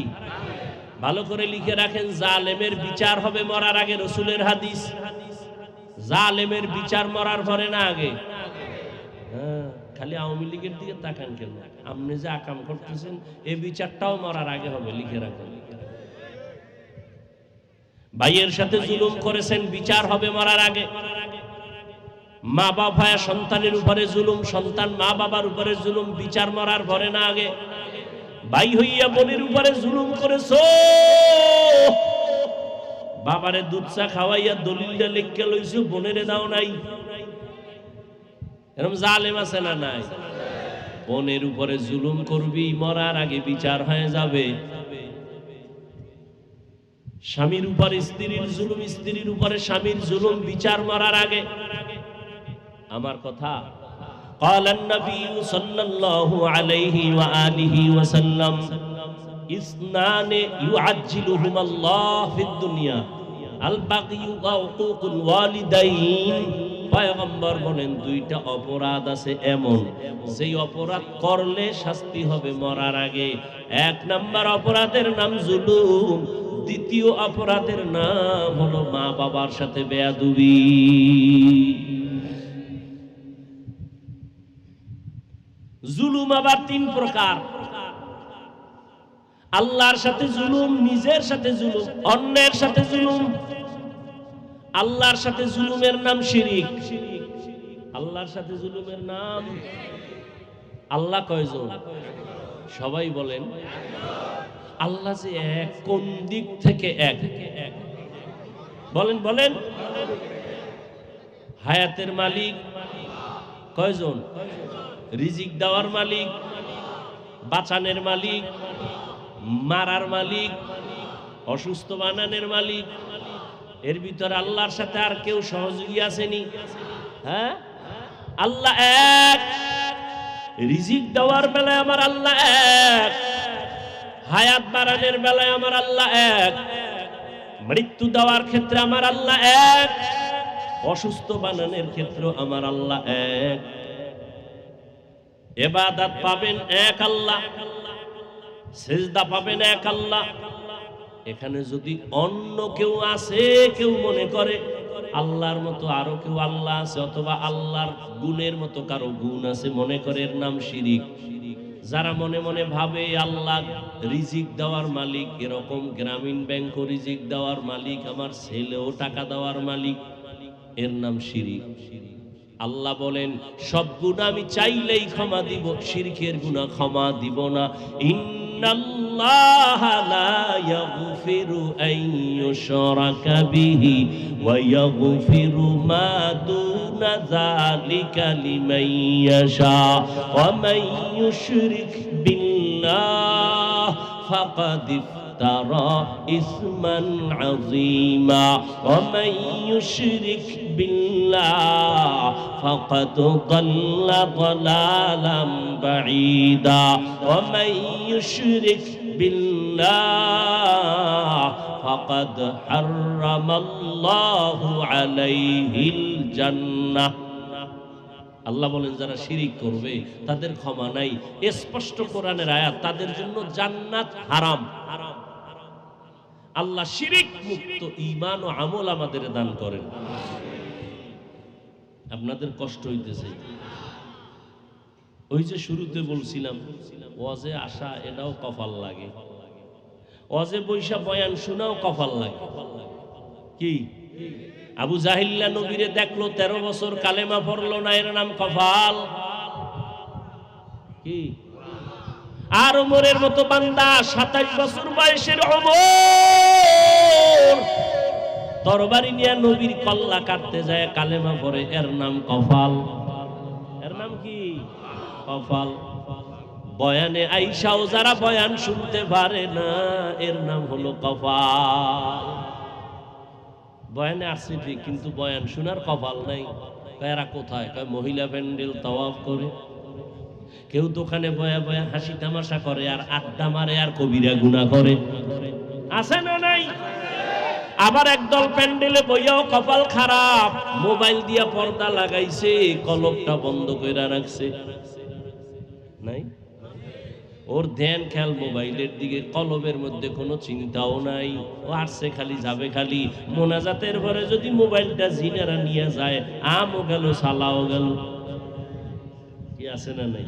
ভালো করে লিখে রাখেন, জালেমের বিচার হবে মরার আগে, রাসূলের হাদিস। জালেমের বিচার মরার পরে না আগে। খালি আওয়ামী লীগের দিকে তাকান কেন? আপনি যে আকাম করতেছেন এই বিচারটাও মরার আগে হবে, লিখে রাখেন। ভাইয়ের সাথে জুলুম করেছেন, বিচার হবে মরার আগে। মা বাবা সন্তানের উপরে জুলুম, সন্তান মা বাবার উপরে জুলুম, বিচার মরার পরে না আগে। ভাই হইয়া বোনের উপরে জুলুম করেছো, বাবারে দুধ চা খাওয়াইয়া দলিলটা লিখে লইছো, বোনেরে দাও নাই। এরকম জালেম আছে না নাই? বোনের উপরে জুলুম করবি, মরার আগে বিচার হয়ে যাবে। স্বামীর উপরে স্ত্রীর জুলুম, স্ত্রীর উপরে স্বামীর জুলুম, বিচার মরার আগে। আমার কথা, قال النبي صلى الله عليه وآله وسلم اثنان يعجلهما الله في الدنيا البغي وعقوق الوالدين। পয়গম্বর বলেন দুইটা অপরাধ আছে এমন, যেই অপরাধ করলে শাস্তি হবে মরার আগে। এক নাম্বার অপরাধের নাম জুলুম, দ্বিতীয় অপরাধের নাম হলো মা বাবার সাথে বেয়াদবি। জুলুম আবার 3 প্রকার। আল্লাহর সাথে জুলুম, নিজের সাথে জুলুম, অন্যের সাথে জুলুম। আল্লাহর সাথে জুলুমের নাম শিরিক। আল্লাহর সাথে জুলুমের নাম, আল্লাহ কয়জন? সবাই বলেন আল্লাহ যে এক, কোন দিক থেকে এক? বলেন বলেন। হায়াতের মালিক কয়জন? রিজিক দেওয়ার মালিক, বাঁচানোর মালিক, মারার মালিক, অসুস্থ বানানোর মালিক। এর ভিতরে আল্লাহর সাথে আর কেউ সহযোগী আসেনি? হ্যাঁ, আল্লাহ এক। রিজিক দেওয়ার বেলায় আমার আল্লাহ এক, হায়াত বাড়ানোর বেলায় আমার আল্লাহ এক, মৃত্যু দেওয়ার ক্ষেত্রে আমার আল্লাহ এক, অসুস্থ বানানোর ক্ষেত্রে আমার আল্লাহ এক। ইবাদত পাবেন এক আল্লাহ, সিজদা পাবেন এক আল্লাহ। এখানে যদি অন্য কেউ আছে, কেউ মনে করে আল্লাহর মতো আরো কেউ আল্লাহ আছে, অথবা আল্লাহর গুণের মতো কারো গুণ আছে, মনে করে এর নাম শিরিক। যারা মনে মনে ভাবে আল্লাহ রিজিক দেওয়ার মালিক, এরকম গ্রামীণ ব্যাংক রিজিক দেওয়ার মালিক, আমার ছেলেও টাকা দেওয়ার মালিক, এর নাম শিরিক। আল্লাহ বলেন সব গুনাহ আমি চাইলেই ক্ষমা দিব, শিরকের গুনাহ ক্ষমা দিব না। ইন্নাল্লাহা লা ইয়াগফিরু আন ইউশরাকা বিহি ওয়া ইয়াগফিরু মা দুনা যালিকা লিমান ইয়াশা ওয়া মান ইউশরিক বিল্লাহ ফাকাদ ইফতারা ইসমান আযীমা ওয়া মান ইউশরিক বিল্লাহ ফাকাদ দাল্লা দালালাম বাঈদা ওয়া মান ইউশরিক বিল্লাহ ফাকাদ হারামাল্লাহু আলাইহিল জান্নাহ। আল্লাহ বলেন যারা শিরিক করবে তাদের ক্ষমা নাই। স্পষ্ট কোরআনের আয়াত, তাদের জন্য জান্নাত হারাম। আল্লাহ শিরিক মুক্ত ঈমান ও আমল আমাদের দান করেন। আপনাদের কষ্ট হইতেছে, ওই যে শুরুতে বলছিলাম ওয়াজে আসা এটাও কপাল লাগে, ওয়াজে বৈশা বয়ান শোনাও কপাল লাগে। কি আবু জাহিল্লা নবীরে দেখলো 13 বছর কালেমা পড়লো না, এর নাম কপাল। কি আর ওমরের মতো বান্দা 27 বছর বয়সের ওমর তরবারি নিয়ে নবীর কল্লা কাটতে যায়, কালেমা পড়ে, এর নাম কপাল। এর নাম কি? কপাল। বয়ানে আইসাও যারা বয়ান শুনতে পারে না, এর নাম হলো কপাল। বয়ানে আসছে ঠিক, কিন্তু বয়ান শোনার কপাল নাই। এরা কোথায়? কয় মহিলা প্যান্ডেল তাওয়াফ করে, কেউ দোকানে বয়া বয়া হাসি তামাশা করে, আর আড্ডা মারে, আর কবিরা গুনাহ করে। আছে না নাই? আবার একদল প্যান্ডেলে বইয়াও কপাল খারাপ, মোবাইল দিয়া পর্দা লাগাইছে, কলবটা বন্ধ করে রাখছে। নাই? ওর ধ্যান খেয়াল মোবাইলের দিকে, কলবের মধ্যে কোনো চিন্তাও নাই। ও আসছে খালি, যাবে খালি। মোনাজাতের পরে যদি মোবাইলটা জিনেরা নিয়ে যায়, আমও গেল, সালাও গেল। কি আছে না নাই?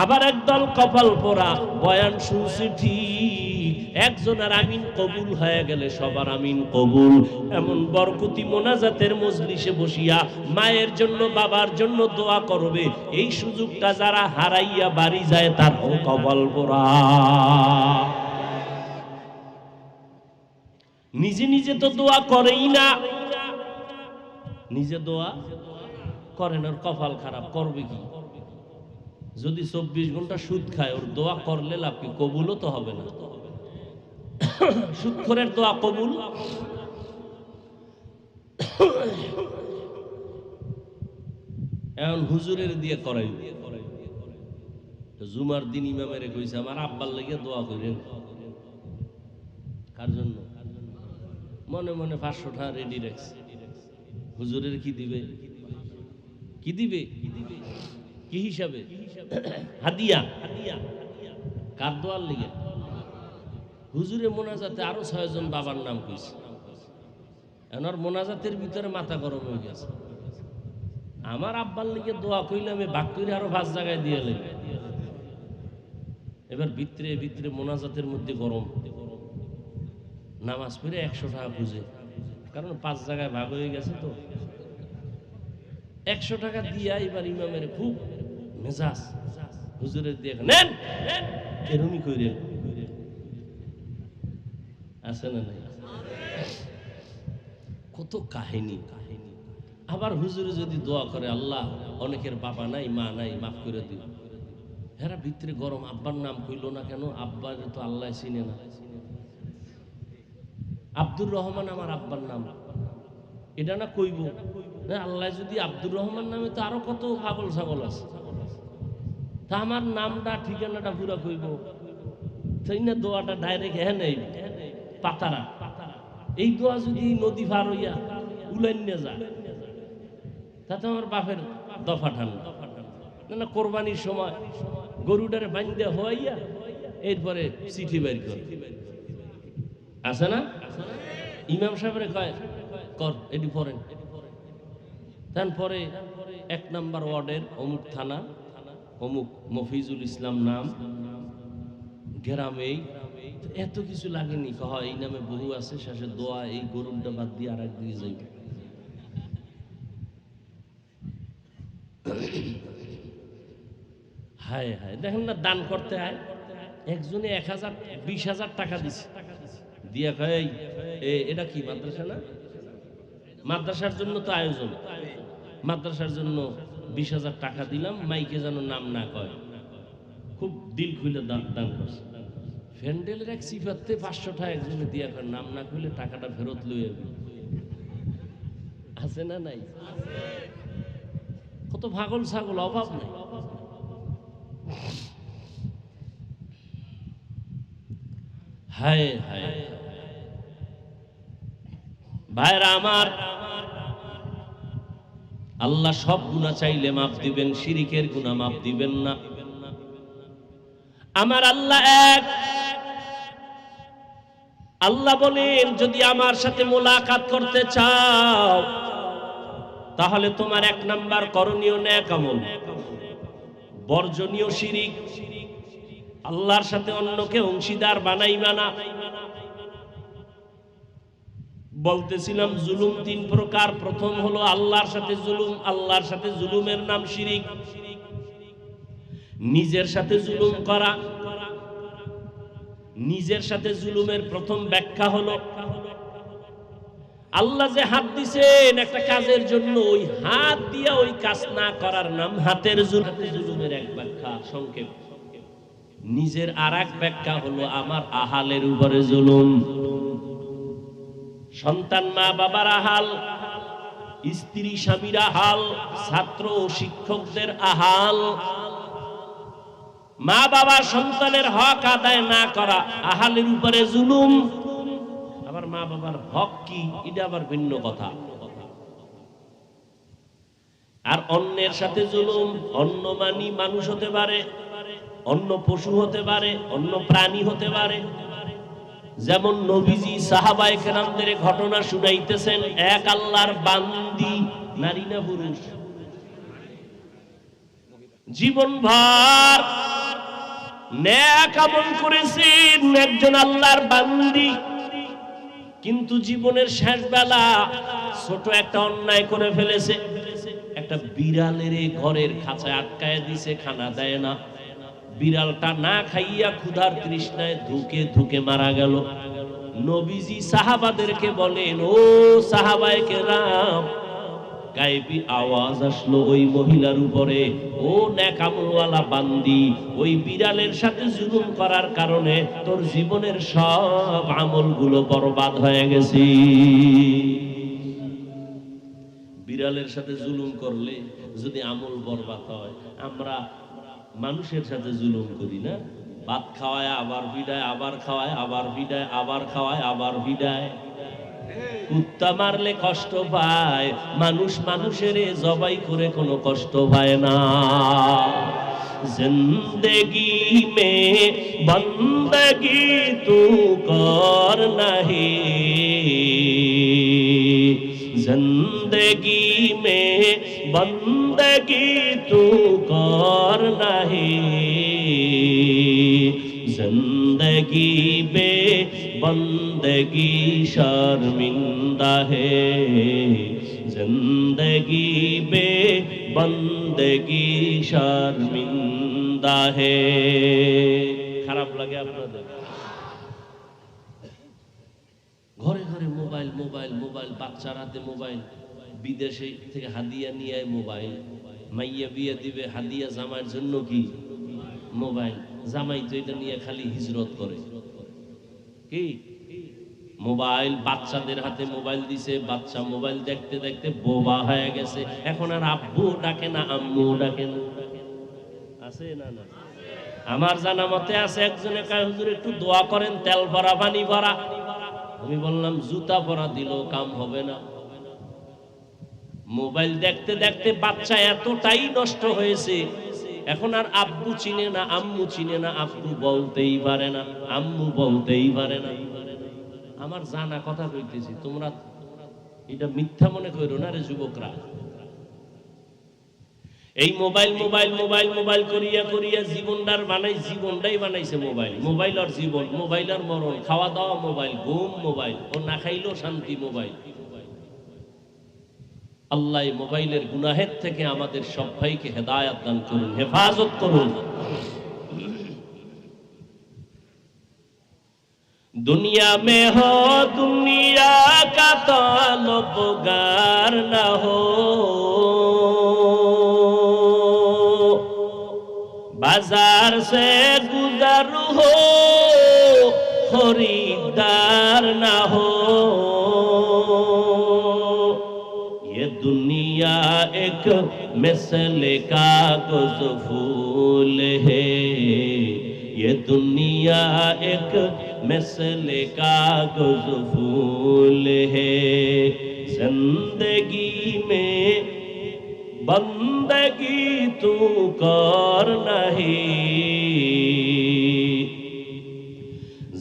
আবার একদল কপাল পোড়া, বয়ান শুনছে ঠিক, একজনের আমিন কবুল হয়ে গেলে সবার আমিন কবুল। এমন বরকতি মোনাজাতের মজলিসে বসিয়া মায়ের জন্য, বাবার জন্য দোয়া করবে, এই সুযোগটা যারা হারাইয়া বাড়ি যায় তার কপাল পোড়া। নিজে নিজে তো দোয়া করেই না, নিজে দোয়া করেন, ওর কপাল খারাপ। করবে কি? যদি 24 ঘন্টা সুদ খায়, ওর দোয়া করলে লাভ কি? কবুলও তো হবে না। সুদখোরের দোয়া কবুল? এখন হুজুরের দিয়ে করাই। জুমার দিন ইমামের কইছে আমার আব্বার লেগে দোয়া করেন। কার জন্য? মনে মনে 500 টাকা রেডি রাখছে। হুজুরের কি দিবে? কি দিবে? কি হিসাবে? হাদিয়া। কার দোয়ার লেগে? হুজুরে মোনাজাতে আরো 6 জন বাবার নাম কইছে। এনার মোনাজাতের ভিতরে মাথা গরম হয়ে গেছে। আমার আব্বার লেগে দোয়া কইলে আমি বাক করে আরো 5 জায়গায় দিয়ে লেগে। এবার ভিতরে ভিতরে মোনাজাতের মধ্যে গরম, নামাজ পড়ে 100 টাকা খুঁজে, কারণ 5 জায়গায় ভাগ হয়ে গেছে। তো 100 টাকা দিয়া এবার ইমামের খুব মেজাজ, হুজুরের দিয়ে নেন এরমি কইরেন। আছে না নাই? কত কাহিনী। আবার হুজুরে যদি দোয়া করে, আল্লাহ অনেকের বাবা নাই, মা নাই, মাফ করে দিও। এরা ভিতরে গরম, আব্বার নাম কইল না কেন? আব্বার তো আল্লাহ চিনে না। আব্দুর রহমান আমার আব্বার নাম, এটা না কইব না? আল্লাহ যদি আব্দুর রহমান নামে, তো আরো কত পাগল ছাগল আছে। তা আমার নামটা, ঠিকানাটা পুরা কইব। তাই না দোয়াটা ডাইরেক্ট হ্যাঁ নেই পাতারা এই দোয়া যদি নদী পার হইয়া উলাইন নিয়ে যায় তাতে আমার বাপের দফা ঠান্ডা না কোরবানির সময় গরুটারে বান্ধে হইয়া এরপরে চিঠি বের করে আছে না ইমাম সাহেবের কয় কর এটি পড়েন তারপরে 1 নম্বর ওয়ার্ডের অমুক থানা অমুক মফিজুল ইসলাম নাম গ্রামে এত কিছু লাগেনি কয় এই নামে বহু আছে শেষে দোয়া এই গরুটা বাদ দিয়ে আর একদিকে যাইবে হায় হায় দেখেন না দান করতে হয় একজনে 1000 20,000 টাকা দিছে দিয়া কয় এটা কি মাদ্রাসা না মাদ্রাসার জন্য তো আয়োজন মাদ্রাসার জন্য 20,000 টাকা দিলাম মাইকে যেন নাম না কয় খুব দিল খুলে দান করছে ফ্যান্ডেলের এক সিফাতে 500 টাকা একজনে দিয়া কয় নাম না কইলে টাকাটা ফেরত লইয়ে আছে না নাই কত পাগল ছাগল অভাব নাই হায় হায় ভাইরা আমার আল্লাহ সব গুনাহ চাইলে মাফ দিবেন শিরকের গুনাহ মাফ দিবেন না আমার আল্লাহ এক আল্লাহ বলেন যদি আমার সাথে মোলাকাত করতে চাও তাহলে তোমার 1 নাম্বার করণীয় নেক আমল বর্জনীয় শিরিক আল্লাহর সাথে অন্যকে অংশীদার বানাইবা না বলতেছিলাম জুলুম 3 প্রকার প্রথম হলো আল্লাহর সাথে জুলুম আল্লাহর সাথে জুলুমের নাম শিরিক নিজের সাথে জুলুম করা নিজের সাথে জুলুমের প্রথম ব্যাখ্যা হলো আল্লাহ যে হাত দিবেন একটা কাজের জন্য ওই হাত দিয়ে ওই কাজ না করার নাম হাতের জুলুমের এক ব্যাখ্যা সংক্ষেপ নিজের আরেক ব্যাখ্যা হলো আমার আহালের উপরে জুলুম সন্তান মা বাবার আহাল স্ত্রী স্বামীর আহাল ছাত্র ও শিক্ষকদের আহাল মা বাবা সন্তানের হক আদায় না করা আহালের উপরে জুলুম আবার মা বাবার হক কি এটা আবার ভিন্ন কথা আর অন্যের সাথে জুলুম অন্য মানি মানুষ হতে পারে অন্য পশু হতে পারে অন্য প্রাণী হতে পারে যেমন নবীজি সাহাবায়ে কেরামদের ঘটনা শুনাইতেছেন এক আল্লাহর বান্দি নারী না পুরুষ জীবনভর নেক আমল করেছেন একজন আল্লাহর বান্দি কিন্তু জীবনের শেষ বেলা ছোট একটা অন্যায় করে ফেলেছে একটা বিড়ালের ঘরের খাঁচায় আটকায় দিয়েছে খানা দেয় না বিড়ালটা না খাইয়া ক্ষুধার তৃষ্ণায় ধুকে ধুকে মারা গেল নবীজি সাহাবাদেরকে বলেন ও সাহাবায়ে কেরাম গায়েবী আওয়াজ আসলো ওই মহিলার উপরে ও নেক আমলওয়ালা বান্দি ওই বিড়ালের সাথে জুলুম করার কারণে তোর জীবনের সব আমলগুলো বরবাদ হয়ে গেছে বিড়ালের সাথে জুলুম করলে যদি আমল বরবাদ হয় আমরা মানুষের সাথে জুলুম করি না ভাত খাওয়ায় আবার ভিড়ায় আবার খাওয়ায় আবার ভিড়ায় আবার খাওয়ায় আবার ভিড়ায় কুত্তা মারলে কষ্ট পায় মানুষ মানুষের জবাই করে কোনো কষ্ট পায় না জিন্দেগি মে বন্দগি তু কর নাহি जिंदगी में बंदगी तू कर नहीं जिंदगी में बंदगी शर्मिंदा है जिंदगी में बंदगी शर्मिंदा है খারাপ লাগে আপনাদের ঘরে ঘরে মোবাইল মোবাইল মোবাইল বাচ্চার হাতে মোবাইল বিদেশে থেকে হাদিয়া নিয়ে আয় মোবাইল মাইয়া বিয়ে দিবে হাদিয়া জামাইয়ের জন্য কি মোবাইল জামাই তো এটা নিয়ে খালি হিজরত করে কি মোবাইল বাচ্চাদের হাতে মোবাইল দিছে বাচ্চা মোবাইল দেখতে দেখতে বোবা হয়ে গেছে এখন আর আব্বু ডাকে না আম্মু ডাকে না আছে না না আমার জানা মতে আছে একজনে কয় হুজুর একটু দোয়া করেন তেল ভরা পানি ভরা। আমি বললাম জুতা পরা দিলেও কাম হবে না। মোবাইল দেখতে দেখতে বাচ্চা এতটাই নষ্ট হয়েছে, এখন আর আব্বু চিনে না, আম্মু চিনে না, আব্বু বলতেই পারে না, আম্মু বলতেই পারে না। আমার জানা কথা কইতেছি, তোমরা এটা মিথ্যা মনে করো না রে যুবকরা। এই মোবাইল মোবাইল মোবাইল মোবাইল করিয়া করিয়া জীবনটার জীবনটাই বানাইছে মোবাইল। মোবাইল আর জীবন, মোবাইল আর মরণ, খাওয়া দাওয়া মোবাইল, ঘুম মোবাইল, ও না খাইলেও শান্তি মোবাইল। আল্লাহ মোবাইলের গুনাহের থেকে আমাদের সব ভাইকে হেদায়েত দান করুন, হেফাজত করুন। दुनिया में हो दुनिया का तलबगार न हो, बाजार से गुजर हो खरीदार न हो। ये दुनिया एक मिसले कागज फूल है, ये दुनिया एक मिसले कागज फूल है। जिंदगी में बंदगी तू कर नहीं,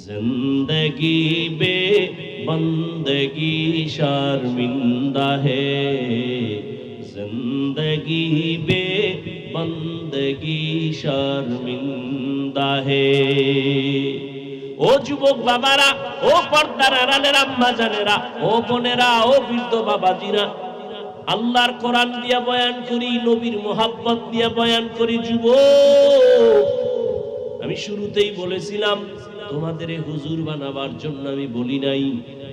जिंदगी बे बंदगी शर्मिंदा है, जिंदगी बे बंदगी शर्मिंदा है। ও যুবক বাবারা, ও পর্দার আড়ালের আম্মা জানেরা, ও বোনেরা, ও বৃদ্ধ বাবাজিরা, আল্লাহর কোরআন দিয়া বয়ান করি, নবীর মোহাব্বত দিয়া বয়ান করি। যুবক, আমি শুরুতেই বলেছিলাম তোমাদের হুজুর বানাবার জন্য আমি বলি নাই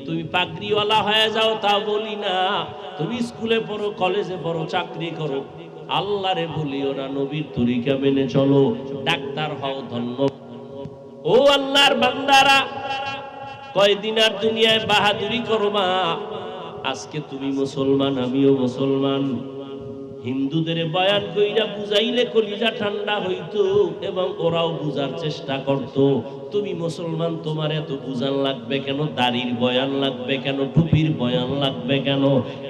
তুমি পাগড়িওয়ালা হয়ে যাও, তা বলি না। তুমি স্কুলে পড়ো, কলেজে পড়ো, চাকরি করো, আল্লাহরে ভুলিও না, নবীর তরিকা মেনে চলো, ডাক্তার হও, ধন্য। ও আল্লাহর বান্দারা, কয়দিন আর দুনিয়ায় বাহাদুরি করবা? আজকে তুমি মুসলমান, আমিও মুসলমান। হিন্দুদের বয়ান কইরা বুঝাইলে কলিজা ঠান্ডা হইতো এবং ওরাও বুঝার চেষ্টা করত। তুমি মুসলমান, তোমার এত বুঝান লাগবে কেন? দাড়ির বয়ান লাগবে কেন? টুপির বয়ান লাগবে কেন?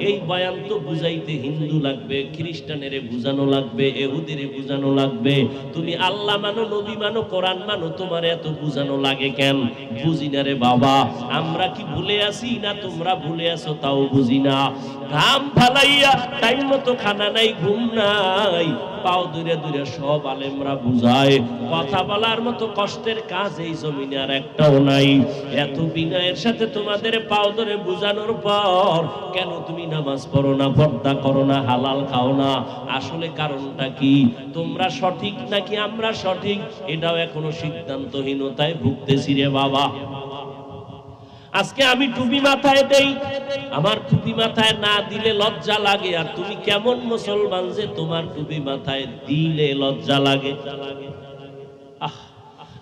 এই বয়ান তো বুঝাইতে হিন্দু লাগবে, খ্রিস্টানেরে বুঝানো লাগবে, ইহুদিরে বুঝানো লাগবে। তুমি আল্লাহ মানো, নবী মানো, কোরআন মানো, তোমার এত বুঝানো লাগে কেন? বুঝি না রে বাবা। আমরা কি ভুলে আসি না তোমরা ভুলে আসো তাও বুঝি না। ঘাম ফালাইয়া টাইম মতো খানা নাই, ঘুম নাই, পাও দূরে দূরে সব আলেমরা বুঝায়। কথা বলার মতো কষ্টের কাজ এই জমিনে আর একটাও নাই। এত বিনয়ের সাথে তোমাদের পাও ধরে বুঝানোর পর কেন তুমি নামাজ পড়ো না, পর্দা করো না, হালাল খাও না? আসলে কারণটা কি? তোমরা সঠিক নাকি আমরা সঠিক, এটাও এখনো সিদ্ধান্তহীনতায় ভুগতেছি রে বাবা। আজকে আমি টুপি মাথায় দেই, আমার টুপি মাথায় না দিলে লজ্জা লাগে। আর তুমি কেমন মুসলমান যে তোমার টুপি মাথায় দিলে লজ্জা লাগে?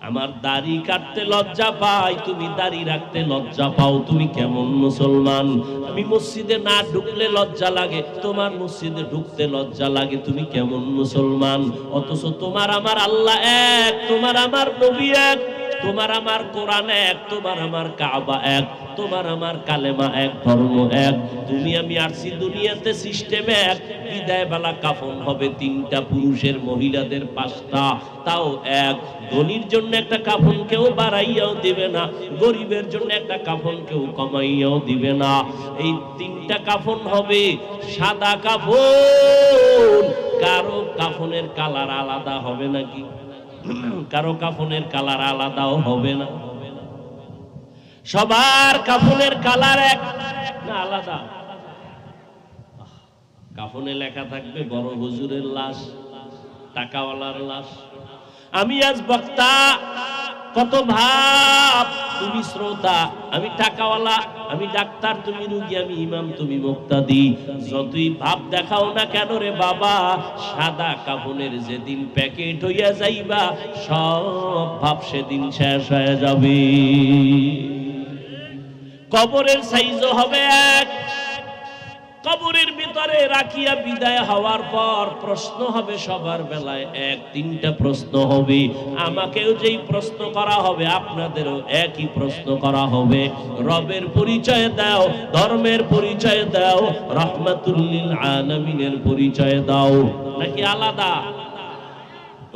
আমার দাড়ি কাটতে লজ্জা পাই, তুমি দাড়ি রাখতে লজ্জা পাও, তুমি কেমন মুসলমান? আমি মসজিদে না ঢুকলে লজ্জা লাগে, তোমার মসজিদে ঢুকতে লজ্জা লাগে, তুমি কেমন মুসলমান? অথচ তোমার আমার আল্লাহ এক, তোমার আমার নবী এক, তোমার আমার কোরআন এক, তোমার আমার কাবা এক, তোমার আমার কালেমা এক, ধর্ম এক। তুমি আমি আসছি দুনিয়াতে সিস্টেম এক। বিদায় বেলা কাফন হবে তিনটা, পুরুষের মহিলাদের পাঁচটা, তাও এক। ধনীর জন্য একটা কাফন কেউ বাড়াইয়াও দিবে না, গরিবের জন্য একটা কাফন কেউ কমাইয়াও দিবে না। এই তিনটা কাফন হবে সাদা কাফন। কারো কাফনের কালার আলাদা হবে নাকি? কারো কাফনের কালার আলাদাও হবে না। সবার কাফনের কালার এক না আলাদা? কাফনে লেখা থাকবে বড় হুজুরের লাশ, টাকাওয়ালার লাশ। আমি আজ বক্তা, কত ভাব, তুমি শ্রোতা, আমি টাকাওয়ালা, আমি ডাক্তার, তুমি রোগী, আমি ইমাম, তুমি মুক্তাদি। যতই ভাব দেখাও না কেন রে বাবা, সাদা কাফনের যেদিন প্যাকেট হইয়া যাইবা, সব ভাব সেদিন শেষ হয়ে যাবে। কবরের সাইজও হবে এক, কবরের ভেতরে রাখিয়া বিদায় হওয়ার পর প্রশ্ন হবে সবার বেলায়, তিনটা প্রশ্ন হবে। আমাকেও যেই প্রশ্ন করা হবে আপনাদেরও একই প্রশ্ন করা হবে। রবের পরিচয় দাও, ধর্মের পরিচয় দাও, রাহমাতুল লিল আলামিনের পরিচয় দাও, নাকি আলাদা?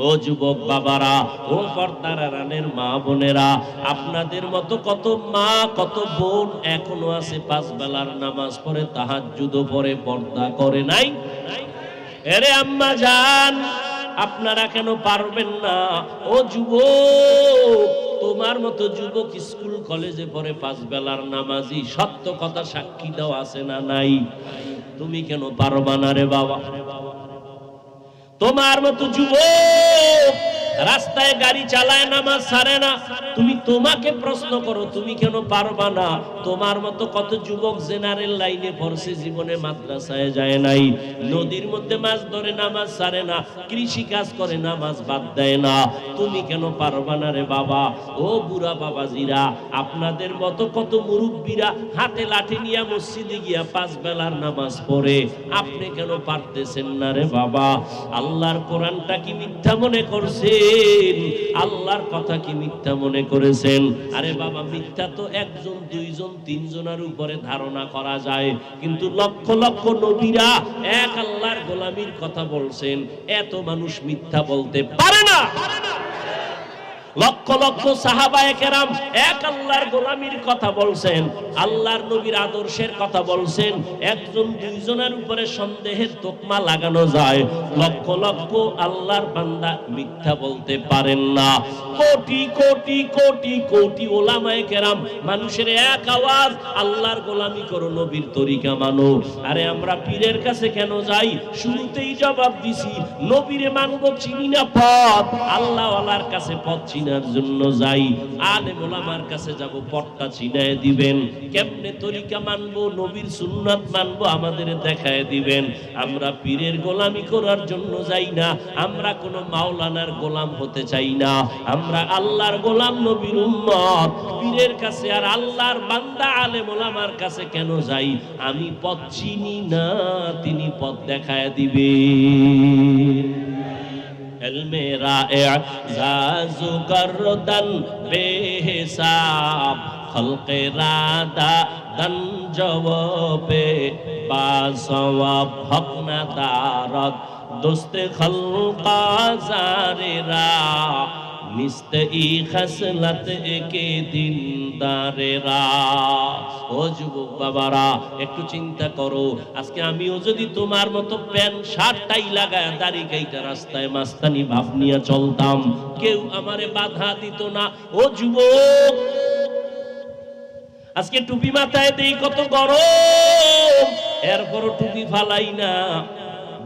ও যুবক বাবারা, ও পর্দার আড়ালের মা বোনেরা, আপনাদের মতো কত মা কত বোন এখনো আছে 5 বেলার নামাজ পড়ে, তাহাজ্জুদও পড়ে, পর্দা করে নাই। এরে আম্মা জান, আপনারা কেন পারবেন না? ও যুবক, তোমার মতো যুবক স্কুল কলেজে পড়ে 5 বেলার নামাজি, সত্য কথা সাক্ষী দাও আছে না নাই? তুমি কেন পারবা না রে বাবা? তোমার মতো যুবক রাস্তায় গাড়ি চালায়, নামাজ ছাড়ে না, তুমি তোমাকে প্রশ্ন করো তুমি কেন পারবা না? তোমার মতো কত যুবক জেনারেল লাইনে পড়ছে, জীবনে মাদ্রাসায় যায় নাই, নদীর মধ্যে মাছ ধরে, নামাজ ছাড়ে না, কৃষি কাজ করে, নামাজ বাদ দেয় না, তুমি কেন পারবা না রে বাবা? ও বুড়া বাবাজিরা, আপনাদের মতো কত মুরব্বীরা হাতে লাঠি নিয়ে মসজিদে গিয়া 5 বেলার নামাজ পড়ে, আপনি কেন পারতেছেন না রে বাবা? আল্লাহর কোরআনটা কি মিথ্যা মনে করছেন? আল্লাহর কথা কি মিথ্যা মনে করেছেন? আরে বাবা, মিথ্যা তো 1 জন 2 জন 3 জনের উপরে ধারণা করা যায়, কিন্তু লক্ষ লক্ষ নবীরা এক আল্লাহর গোলামির কথা বলছেন, এত মানুষ মিথ্যা বলতে পারে না। লক্ষ লক্ষ সাহাবায়ে কেরাম এক আল্লাহর গোলামির কথা বলছেন, আল্লাহর নবীর আদর্শের কথা বলছেন, 1 জন 2 জনের উপরে সন্দেহের তোকমা লাগানো যায়, লক্ষ লক্ষ আল্লাহর বান্দা মিথ্যা বলতে পারেন না। কোটি কোটি কোটি কোটি ওলামায়ে কেরাম মানুষের এক আওয়াজ, আল্লাহর গোলামি করো, নবীর তরিকা মানো। আরে আমরা পীরের কাছে কেন যাই? শুরুতেই জবাব দিছি, নবীরে মানবো, চিনি না পথ, আল্লাহ ওয়ালার কাছে পথ চিনার জন্য যাই, আলেম ওলামার কাছে যাব, পথটা চিনায় দিবেন। কেমনে তরিকা মানবো, নবীর সুন্নাত মানবো, আমাদের দেখায় দিবেন। আমরা পীরের গোলামি করার জন্য যাই না, আমরা কোনো মাওলানার গোলাম হতে চাই না, আমরা আল্লাহর গোলাম, নবীর উম্মত। পীরের কাছে আর আল্লাহর বান্দা আলেম ওলামার কাছে কেন যাই? আমি পথ চিনি না, তিনি পথ দেখায় দিবেন। মেরা এজাজু গরদান বেহিসাব, খলকে রাদা দন জওয়াবে বাসওয়াব, হক না দারদ দোস্তে খলকা জারেরা, নিস্তে ই খসলত একে দিনদারেরা। ও যুবক বাবারা, একটু চিন্তা করো, আজকে আমিও যদি তোমার মতো প্যান্ট শার্ট টাই লাগায় দাড়ি কাইটা রাস্তায় মাস্তানি ভাব নিয়ে চলতাম, কেউ আমারে বাধা দিত না। ও যুবক, আজকে টুপি মাথায় দেই, কত গরম, এরপরও টুপি ফালাই না।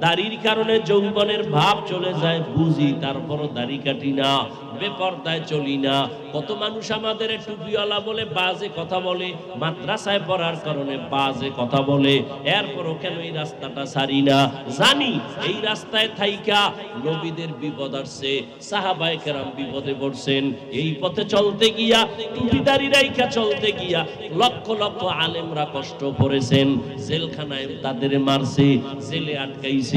দাড়ির কারণে যৌবনের ভাব চলে যায় বুঝি, তারপরও দাড়ি কাটি না, বেপরদায় চলি না। কত মানুষ আমাদের টুপিওয়ালা বলে বাজে কথা বলে, মাদ্রাসায় পড়ার কারণে বাজে কথা বলে, এরপরও কেন এই রাস্তাটা ছাড়ি না? জানি এই রাস্তায় থাইকা নবীদের বিপদ আসছে, সাহাবায়ে কেরাম বিপদে পড়ছেন, এই পথে চলতে গিয়া, টুপি দাড়ি রাইখা চলতে গিয়া লক্ষ লক্ষ আলেমরা কষ্ট করেছেন, জেলখানায় তাদের মারছে, জেলে আটকাইছে।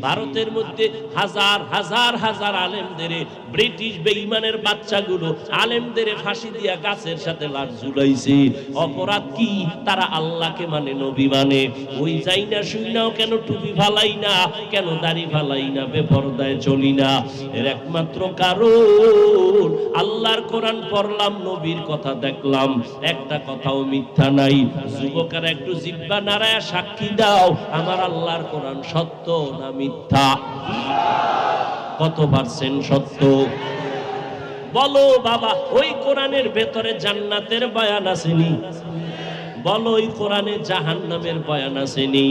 ভারতের মধ্যে হাজার হাজার হাজার আলেমদের ব্রিটিশ বেঈমানের বাচ্চাগুলো আলেমদের ফাঁসি দিয়া গাছের সাথে লাশ ঝুলাইছে। অপরাধ কি? তারা আল্লাহকে মানে, নবী মানে। ওই যাই না শুই নাও, কেন টুপি ফালাই না, কেন দাড়ি ফালাই না, বেপরদায় চলি না? এর একমাত্র কারণ, আল্লাহর কোরআন পড়লাম, নবীর কথা দেখলাম, একটা কথাও মিথ্যা নাই। যুবকেরা একটু জিহ্বা নাড়ায়া সাক্ষী দাও, আমার আল্লাহর কোরআন সত্য না মিথ্যা? কত পার্সেন্ট সত্য বলো বাবা? ওই কোরআনের ভেতরে জান্নাতের বয়ান আসেনি? বলো, ওই কোরআনে জাহান্নামের বয়ান আসেনি?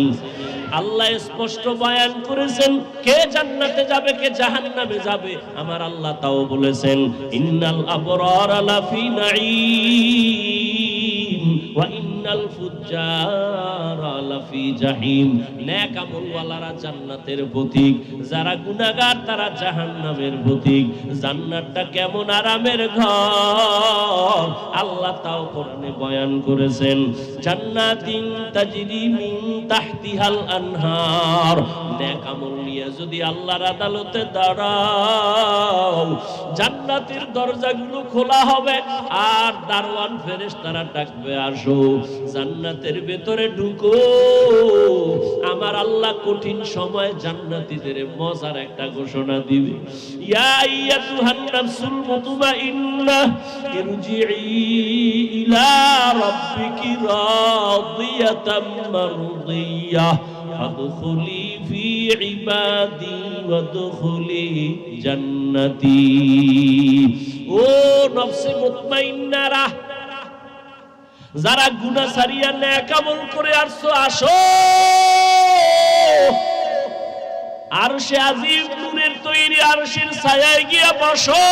আল্লাহ স্পষ্ট বয়ান করেছেন কে জান্নাতে যাবে, কে জাহান্নামে যাবে। আমার আল্লাহ তাও বলেছেন, ইন্নাল আবরারা লাফি নাঈম ওয়া ইন্নাল ফুজ্জারা লাফি জাহিম। নেক আমলওয়ালারা জান্নাতের পথিক, যারা গুনাহগার তারা জাহান্নামের পথিক। জান্নাতটা কেমন আরামের ঘর আল্লাহ তাও কোরআনে বয়ান করেছেন। জান্নাতিন তাজরি মিন তাহতিহাল আনহার। নেক আমল নিয়ে যদি আল্লাহর আদালতে দাঁড়াও, জান্নাতের দরজাগুলো খোলা হবে আর দারওয়ান ফেরেশতারা ডাকবে, আসো জান্নাতের ভেতরে ঢুকো। আমার আল্লাহ কঠিন সময় জান্নাতীদের মজার একটা ঘোষণা দিবে, ইয়া আইয়াতুহান নাফসুল মুতমাইন্নাহ ইরজিই ইলা রাব্বিকি রাদিয়াতাম মারদিয়াহ ফাদখুলি ফি ইবাদি ওয়াদখুলি জান্নাতি। ও নফসে মুতমাইন্নারা, যারা গুনাহ ছাড়িয়া নেক আমল করে আসছো, আসো আরশে আজিম নূরের তৈরি আরশের ছায়ায় গিয়া বসো।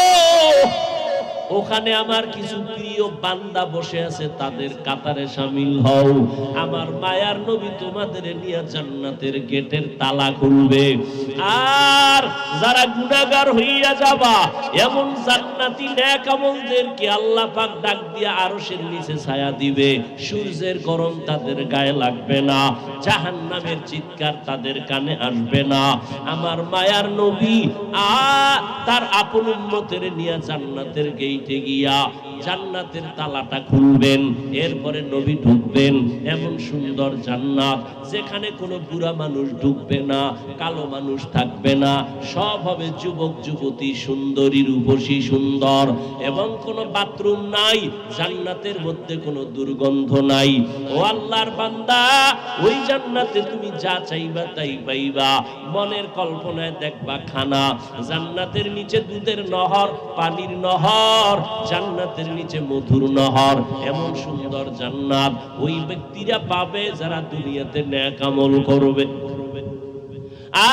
ওখানে আমার কিছু প্রিয় বান্দা বসে আছে, তাদের কাতারে শামিল হও। আমার মায়ার নবী তোমাদের নিয়ে জান্নাতের গেটের তালা খুলবে। আর যারা গুনাহগার হইয়া যাবা, এমন জান্নাতি নেক আমলদেরকে আল্লাহ পাক ডাক দিয়া আরশের নিচে ছায়া দিবে। সূর্যের গরম তাদের গায়ে লাগবে না, জাহান্নামের চিৎকার তাদের কানে আসবে না। আমার মায়ার নবী তার আপন উম্মতের নিয়ে জান্নাতের গেইটে গিয়া জান্নাতের তালাটা খুলবেন। এরপরে নবী ঢুকবেন। এমন সুন্দর জান্নাত যেখানে কোনো বুড়া মানুষ ঢুকবে না, কালো মানুষ থাকবে না, সব হবে যুবক যুবতী, সুন্দরী রূপসী সুন্দর, এবং কোনো বাথরুম নাই। জান্নাতের মধ্যে কোনো দুর্গন্ধ নাই। ও আল্লাহর বান্দা, ওই জান্নাতে তুমি যা চাইবা তাই পাইবা। মনের কল্পনায় দেখবা খানা, জান্নাতের নিচে দুধের নহর, পানির নহর, জান্নাতের নিচে মধুর নহর। এমন সুন্দর জান্নাত ওই ব্যক্তিরা পাবে যারা দুনিয়াতে নেক আমল করবে।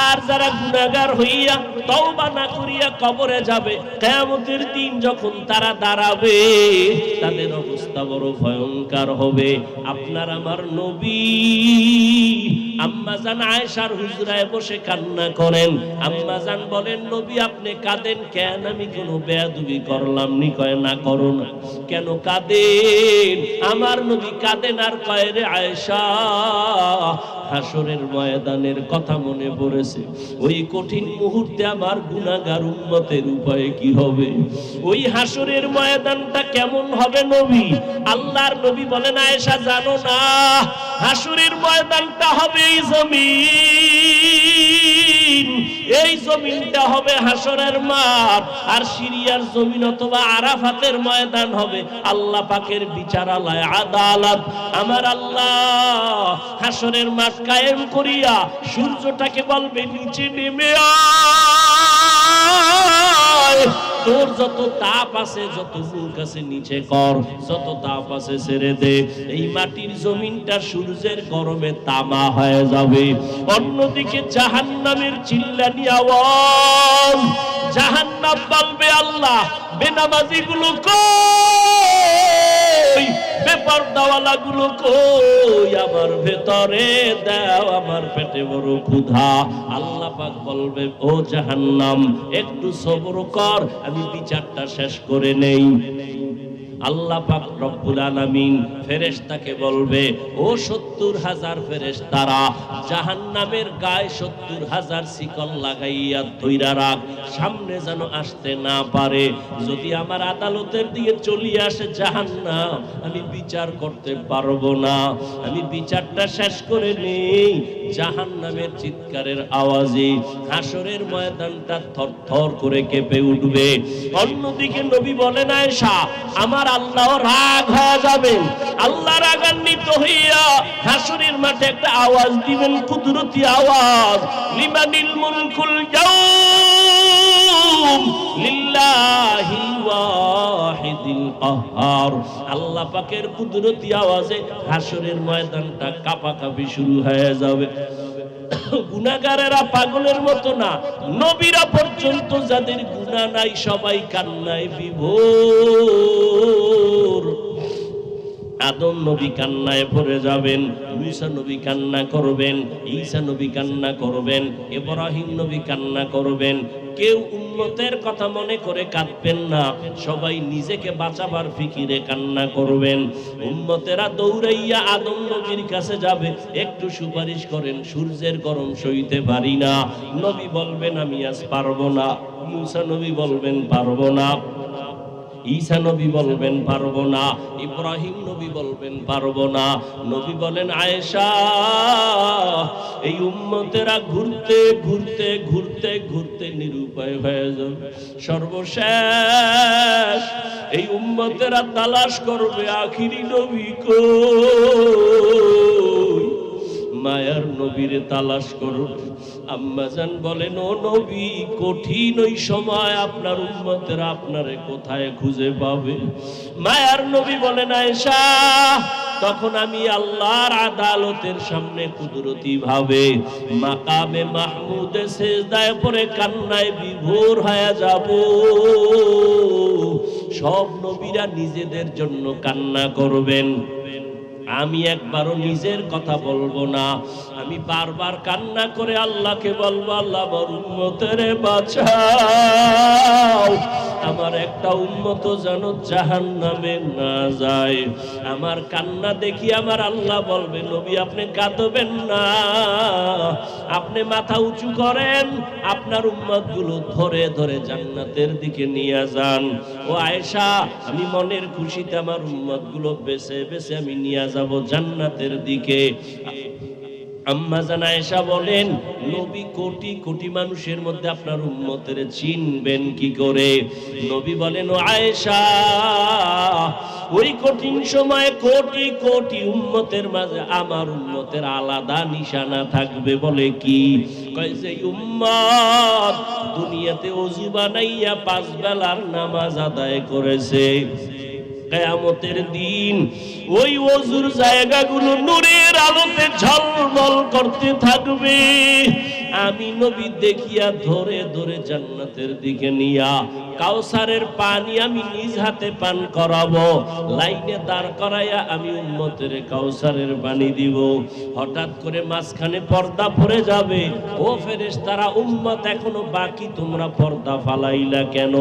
আর যারা গুনাহগার হইয়া তওবা না করিয়া কবরে যাবে, কিয়ামতের দিন যখন তারা দাঁড়াবে, তাদের অবস্থা বড় ভয়ঙ্কর হবে। আপনার আমার নবী আম্মা জান আয়েশার হুজরায় বসে কান্না করেন। আম্মা জান বলেন, নবী আপনি কাঁদেন কেন? আমি কোনো বেয়াদবি করলাম নি? কয় না, করো না। কেন কাঁদেন? আমার নবী কাঁদেন আর কয়, রে আয়েশা, হাসরের ময়দানের কথা মনে পড়েছে। ওই কঠিন মুহূর্তে আমার গুনাহগার উম্মতের উপায় কি হবে? ওই হাসরের ময়দানটা কেমন হবে নবী? আল্লাহর নবী বলেন, আয়েশা জানো না, হাসরের ময়দানটা হবে এই জমিন। এই জমিনটা হবে হাসরের মাঠ, আর সিরিয়ার জমিন অথবা আরাফাতের ময়দান হবে আল্লাহ পাকের বিচারালয়, আদালত। আমার আল্লাহ হাসরের মাঠ কায়েম করিয়া সূর্যটাকে বলবে, নিচে নেমে আয়, তোর যত তাপ আছে, যত মুখ আছে নিচে কর, যত তাপ আছে ছেড়ে দে। এই মাটির জমিনটা সূর্যের গরমে তামা হয়ে যাবে। অন্যদিকে জাহান্নামের চিল্লানি আওয়াজ, জাহান্নাম বলবে, আল্লাহ বেনামাজি গুলো কই, বেপরদাওয়ালা গুলো কই, আমার ভেতরে দাও, আমার পেটে বড় ক্ষুধা। আল্লাহ পাক বলবে, ও জাহান্নাম একটু সবর কর, আমি বিচারটা শেষ করে নেই। আল্লাহ পাক রব্বুল আলামিন ফেরেশতাকে বলবে, ও ৭০,০০০ ফেরেশতারা, জাহান্নামের গায়ে ৭০,০০০ শিকল লাগাইয়া ধইরা রাখ, সামনে যেন আসতে না পারে। যদি আমার আদালতের দিকে চলিয়ে আসে জাহান্নাম, আমি বিচার করতে পারবো না, আমি বিচারটা শেষ করে নেই। জাহান্নামের চিৎকারের আওয়াজে হাসরের ময়দানটা থরথর করে কেঁপে উঠবে। অন্যদিকে নবী বলেন, আয়েশা আমার আল্লাহ রাগ হয়ে যাবেন। আল্লাহ রাগান্বিত হইয়া হাসরের মাঠে একটা আওয়াজ দিবেন, কুদরতি আওয়াজ, লিমানিল মুলকুল ইয়াউম লিল্লাহি ওয়াহিদিল কাহ্হার। আল্লাহ পাকের কুদরতি আওয়াজে হাসরের ময়দানটা কাঁপাকাঁপি শুরু হয়ে যাবে। গুনাহগারেরা পাগলের মতো না, নবীরা পর্যন্ত যাদের গুনাহ নাই সবাই কান্নায় বিভোর। আদম নবী কান্নায় পড়ে যাবেন, মুসা নবী কান্না করবেন, ঈসা নবী কান্না করবেন, ইব্রাহিম নবী কান্না করবেন। কেউ উম্মতের কথা মনে করে কাঁদবেন না, সবাই নিজেকে বাঁচাবার ফিকিরে কান্না করবেন। উম্মতেরা দৌড়াইয়া আদম নবীর কাছে যাবে, একটু সুপারিশ করেন, সূর্যের গরম সইতে পারি না। নবী বলবেন আমি আজ পারবো না, মুসা নবী বলবেন পারবো না, ঈসা নবী বলবেন পারবো না, ইব্রাহিম নবী বলবেন পারবো না। নবী বলেন আয়েশা, এই উম্মতেরা ঘুরতে ঘুরতে ঘুরতে ঘুরতে নিরুপায় হয়ে যাবে। সর্বশেষ এই উম্মতেরা তালাশ করবে আখিরি নবী কই, মায়ার নবীরে তালাশ করবে। আম্মাজান বলেন ও নবী, কঠিন ওই সময় আপনার উম্মতেরা আপনারে কোথায় খুঁজে পাবে? মায়ার নবী বলেন আয়েশা, তখন আমি আল্লাহর আদালতের সামনে কুদরতি ভাবে মাকামে মাহমুদে সেজদায় পড়ে কান্নায় বিভোর হয়ে যাব। সব নবীরা নিজেদের জন্য কান্না করবেন, আমি একবারও নিজের কথা বলবো না। আমি বারবার কান্না করে আল্লাহকে বলবো, আল্লাহ আমার উম্মতের বাঁচাও, আমার একটা উম্মত যেন জাহান্নামে না যায়। আমার কান্না দেখি আমার আল্লাহ বলবে, নবী আপনি কাঁদবেন না, আপনি মাথা উঁচু করেন, আপনার উম্মতগুলো ধরে ধরে জান্নাতের দিকে নিয়ে যান। ও আয়েশা, আমি মনের খুশিতে আমার উম্মতগুলো বেছে বেছে আমি নিয়ে যাব জান্নাতের দিকে। আম্মা জান আয়েশা বলেন, নবী কোটি কোটি মানুষের মধ্যে আপনার উম্মতের চিনবেন কি করে? নবী বলেন, ও আয়েশা, ওই কঠিন সময়ে কোটি কোটি উম্মতের মাঝে আমার উম্মতের আলাদা নিশানা থাকবে। বলে কি? কয় যে উম্মত দুনিয়াতে ওযু বানাইয়া 5 বেলার নামাজ আদায় করেছে, কিয়ামতের দিন ওই ওযুর জায়গাগুলো নূরের আলোতে ঝলমল করতে থাকবে। আমি নবী দেখিয়া ধরে ধরে জান্নাতের দিকে নিয়া কাউসারের পানি আমি নিজ হাতে পান করাবো, লাইনে দাঁড় করাইয়া আমি উম্মতের কাউসারের পানি দিব। হঠাৎ করে মাঝখানে পর্দা পড়ে যাবে। ও ফেরেশতারা, উম্মত এখনো বাকি, তোমরা পর্দা ফালাইলা কেন?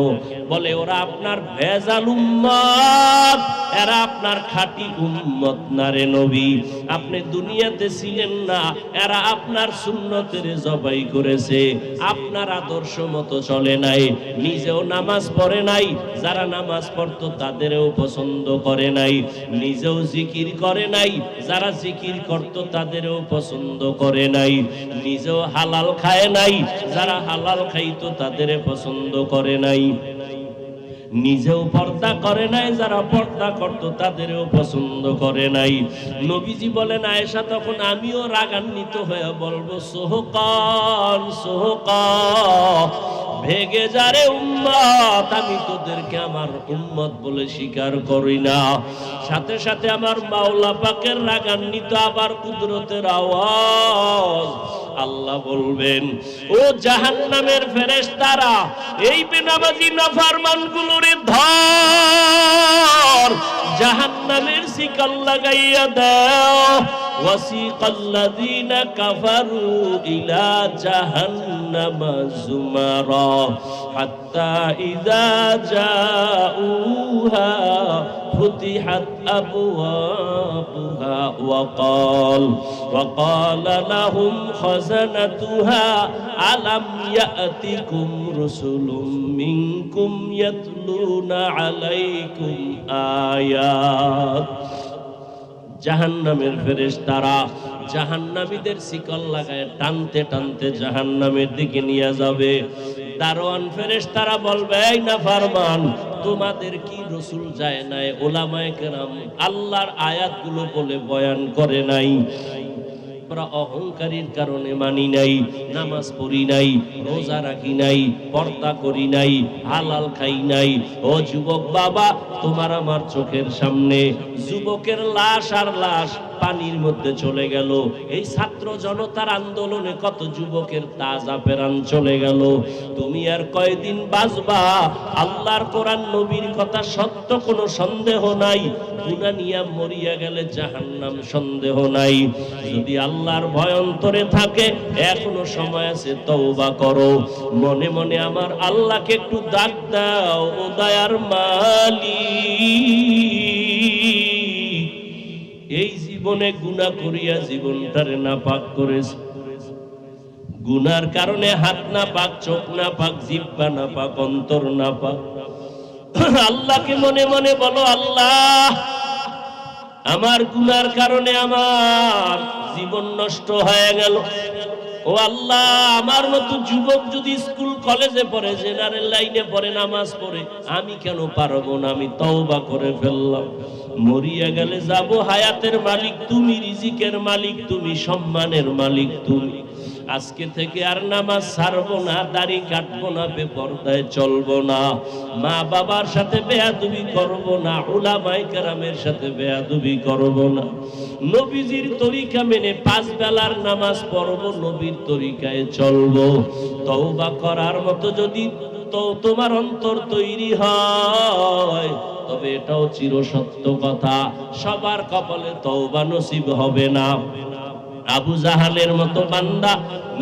বলে ওরা আপনার ভেজাল উম্মত, এরা আপনার খাঁটি উম্মত না রে নবী, আপনি দুনিয়াতে ছিলেন না, এরা আপনার সুন্নতের জবাই করেছে, আপনার আদর্শ মতো চলে নাই, নিজেও নামাজ পড়ে নাই, যারা নামাজ পড়তো তাদেরও পছন্দ করে নাই, নিজেও জিকির করে নাই, যারা জিকির করতো তাদেরও পছন্দ করে নাই, নিজেও হালাল খায় নাই, যারা হালাল খাইতো তাদের পছন্দ করে নাই, নিজেও পর্দা করে নাই, যারা পর্দা করতো তাদেরও পছন্দ করে নাই। নবীজি বলেন আয়েশা, তখন আমিও রাগান্বিত হয়ে বলবো, সোহকান সোহকান, ভেগে যারে উম্মত, আমি তোদেরকে আমার উম্মত বলে স্বীকার করি না। সাথে সাথে আমার মাওলা পাকের রাগান্বিত আবার কুদরতের আওয়াজ, আল্লাহ বলবেন, ও জাহান্নামের ফেরেশতারা, এই বেনামাজি নাফরমানগুলোরে ধর, জাহান্নামের শিকল লাগাইয়া দাও। ওয়াসিকাল্লাযীনা কাফারু ইলা জাহান্নামা যুমারা হাত্তা ইযা জাউহা ফুতিহাত আবওয়াবুহা ওয়াকালা লাহুম খাযানাতুহা আলাম ইয়াতিকুম রাসূলুম মিনকুম ইয়াতলুনা আলাইকুম আয়াত। জাহান্নামের ফেরেশতারা জাহান্নামীদের শিকল লাগায় টানতে টানতে জাহান্নামের দিকে নিয়ে যাবে। দারোয়ান ফেরেশতারা বলবে, এই নাফরমান, তোমাদের কি রাসূল যায় নাই? উলামায়ে কেরাম আল্লাহর আয়াতগুলো বলে বয়ান করে নাই, আমরা অহংকারীর কারণে মানি নাই, নামাজ পড়ি নাই, রোজা রাখি নাই, পর্দা করি নাই, হালাল খাই নাই। ও যুবক বাবা, তোমার আমার চোখের সামনে যুবকের লাশ আর লাশ, পানির মধ্যে চলে গেল। এই ছাত্র জনতার আন্দোলনে কত যুবকের তাজা প্রাণ চলে গেল। তুমি আর কয়দিন বাঁচবা? আল্লাহর কোরআন নবীর কথা সত্য, কোনো সন্দেহ নাই। গুনাহ নিয়ে মরিয়া গেলে জাহান্নাম, সন্দেহ নাই। যদি আল্লাহর ভয় অন্তরে থাকে এখনো সময় আছে, তওবা করো। মনে মনে আমার আল্লাহকে একটু ডাক দাও, ও দয়ার মালিক, এই জীবনে গুনাহ করিয়া জীবনটারে নাপাক করেছে। গুনার কারণে হাত না পাক, চোখ না পাক, জিহ্বা না পাক, অন্তর না পাক। আল্লাহকে মনে মনে বলো, আল্লাহ আমার গুনার কারণে আমার জীবন নষ্ট হয়ে গেল। ও আল্লাহ, আমার মতো যুবক যদি স্কুল কলেজে পড়ে, জেনারেল লাইনে পড়ে, নামাজ পড়ে, আমি কেন পারবো না? আমি তওবা করে ফেললাম। মরিয়া গেলে যাব, হায়াতের মালিক তুমি, রিজিকের মালিক তুমি, সম্মানের মালিক তুমি। আজকে থেকে আর নামাজ ছাড়বো না, দাড়ি কাটবো না, বেপরদায় চলবো না, মা বাবার সাথে বেয়াদবি করবো না, উলামায়ে কেরামের সাথে বেয়াদবি করবো না, নবীজির তরিকা মেনে 5 বেলার নামাজ পড়বো, নবীর তরিকায় চলবো। তওবা করার মতো যদি তোমার অন্তর তৈরি হয়, তবে এটাও চিরসত্য কথা, সবার কপালে তওবা নসিব হবে না। আবু জাহালের মতো বান্দা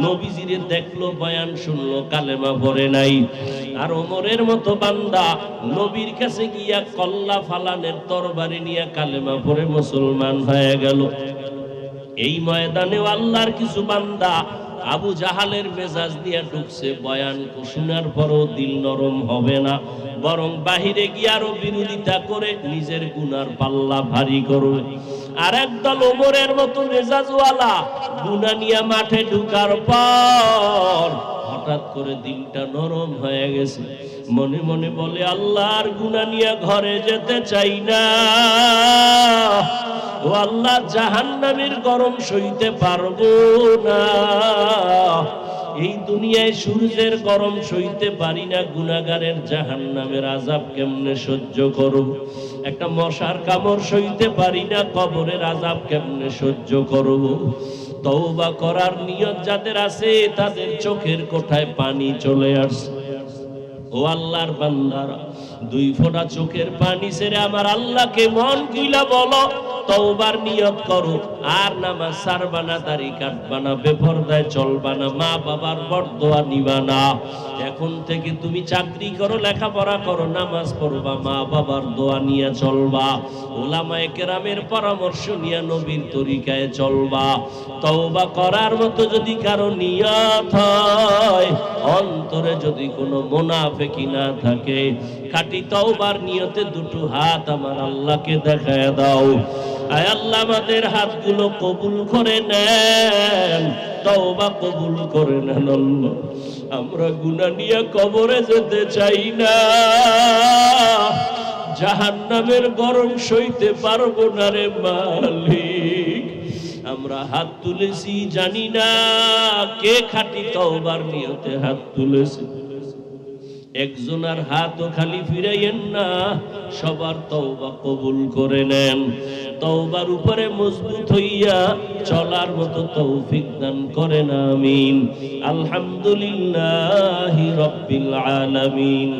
নবীজিরে দেখলো, বয়ান শুনলো, কালেমা পড়ে নাই। আর ওমরের মতো বান্দা নবীর কাছে গিয়া কল্লা ফালানের তরবারি নিয়ে কালেমা পড়ে মুসলমান হয়ে গেল। এই ময়দানেও আল্লাহর কিছু বান্দা আবু জাহালের মেজাজ দিয়ে ঢুকছে, বয়ান শোনার পরও দিল নরম হবে না, বরং বাহিরে গিয়ে আরো বিরোধিতা করে নিজের গুনার পাল্লা ভারী করবে। আর একদল ওমরের মতো মেজাজওয়ালা গুনাহ নিয়ে মাঠে ঢুকার পর হঠাৎ করে দিলটা নরম হয়ে গেছে, মনে মনে বলে, আল্লাহর গুনাহ নিয়ে ঘরে যেতে চাই না। ও আল্লাহ, জাহান্নামের গরম সইতে পারবো না। এই দুনিয়ায় সূর্যের গরম সইতে পারি না, গুনাহগারের জাহান্নামের আযাব কেমনে সহ্য করব? একটা মশার কামড় সইতে পারি না, কবরের আযাব কেমনে সহ্য করব? তওবা করার নিয়ত যাদের আছে তাদের চোখের কোঠায় পানি চলে আসছে। ও আল্লাহর বান্দারা, 2 ফোঁটা চোখের পানি ছেড়ে আমার আল্লাহকে মন খুইলা বলো, তওবার নিয়ত করো। আর নামাজ ছাড়বা না, দাড়ি কাটবা না, বেপরদায় চলবা না, মা বাবার বরদোয়া নিবা না। এখন থেকে তুমি চাকরি করো, লেখাপড়া করো, নামাজ পড়বা, মা বাবার দোয়া নিয়ে চলবা, উলামায়ে কেরামের পরামর্শ নিয়ে নবীর তরিকায় চলবা। তওবা করার মতো যদি কারো নিয়ত হয়, অন্তরে যদি কোনো মুনাফিকি না থাকে, খাঁটি তওবার নিয়তে 2 হাত আমার আল্লাহকে দেখায় দাও। আয় আল্লাহ, আমাদের হাতগুলো কবুল করে নেন, তওবা কবুল করে নেন আল্লাহ। আমরা গুনাহ নিয়ে কবরে যেতে চাই না, জাহান্নামের গরম সইতে পারবো না রে মালিক। আমরা হাত তুলেছি, জানি না কে খাঁটি তওবার নিয়তে হাত তুলেছে। একজনের হাতও খালি ফিরাইয়েন না, সবার তওবা কবুল করে নেন। তওবার উপরে মজবুত হইয়া চলার মতো তৌফিক দান করেন, আমিন। আলহামদুলিল্লাহি রাব্বিল আলামিন,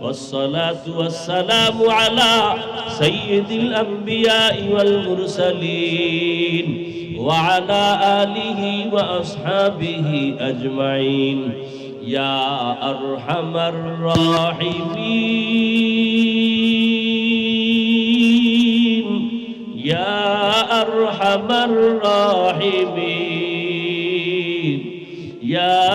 ওয়াসসালাতু ওয়াসসালামু আলা সাইয়্যিদিল আম্বিয়া ওয়াল মুরসালিন ওয়া আলা আলিহি ওয়া আসহাবিহি আজমাইন। ইয়া আরহামার রাহিমিন, ইয়া আরহামার রাহিমিন, ইয়া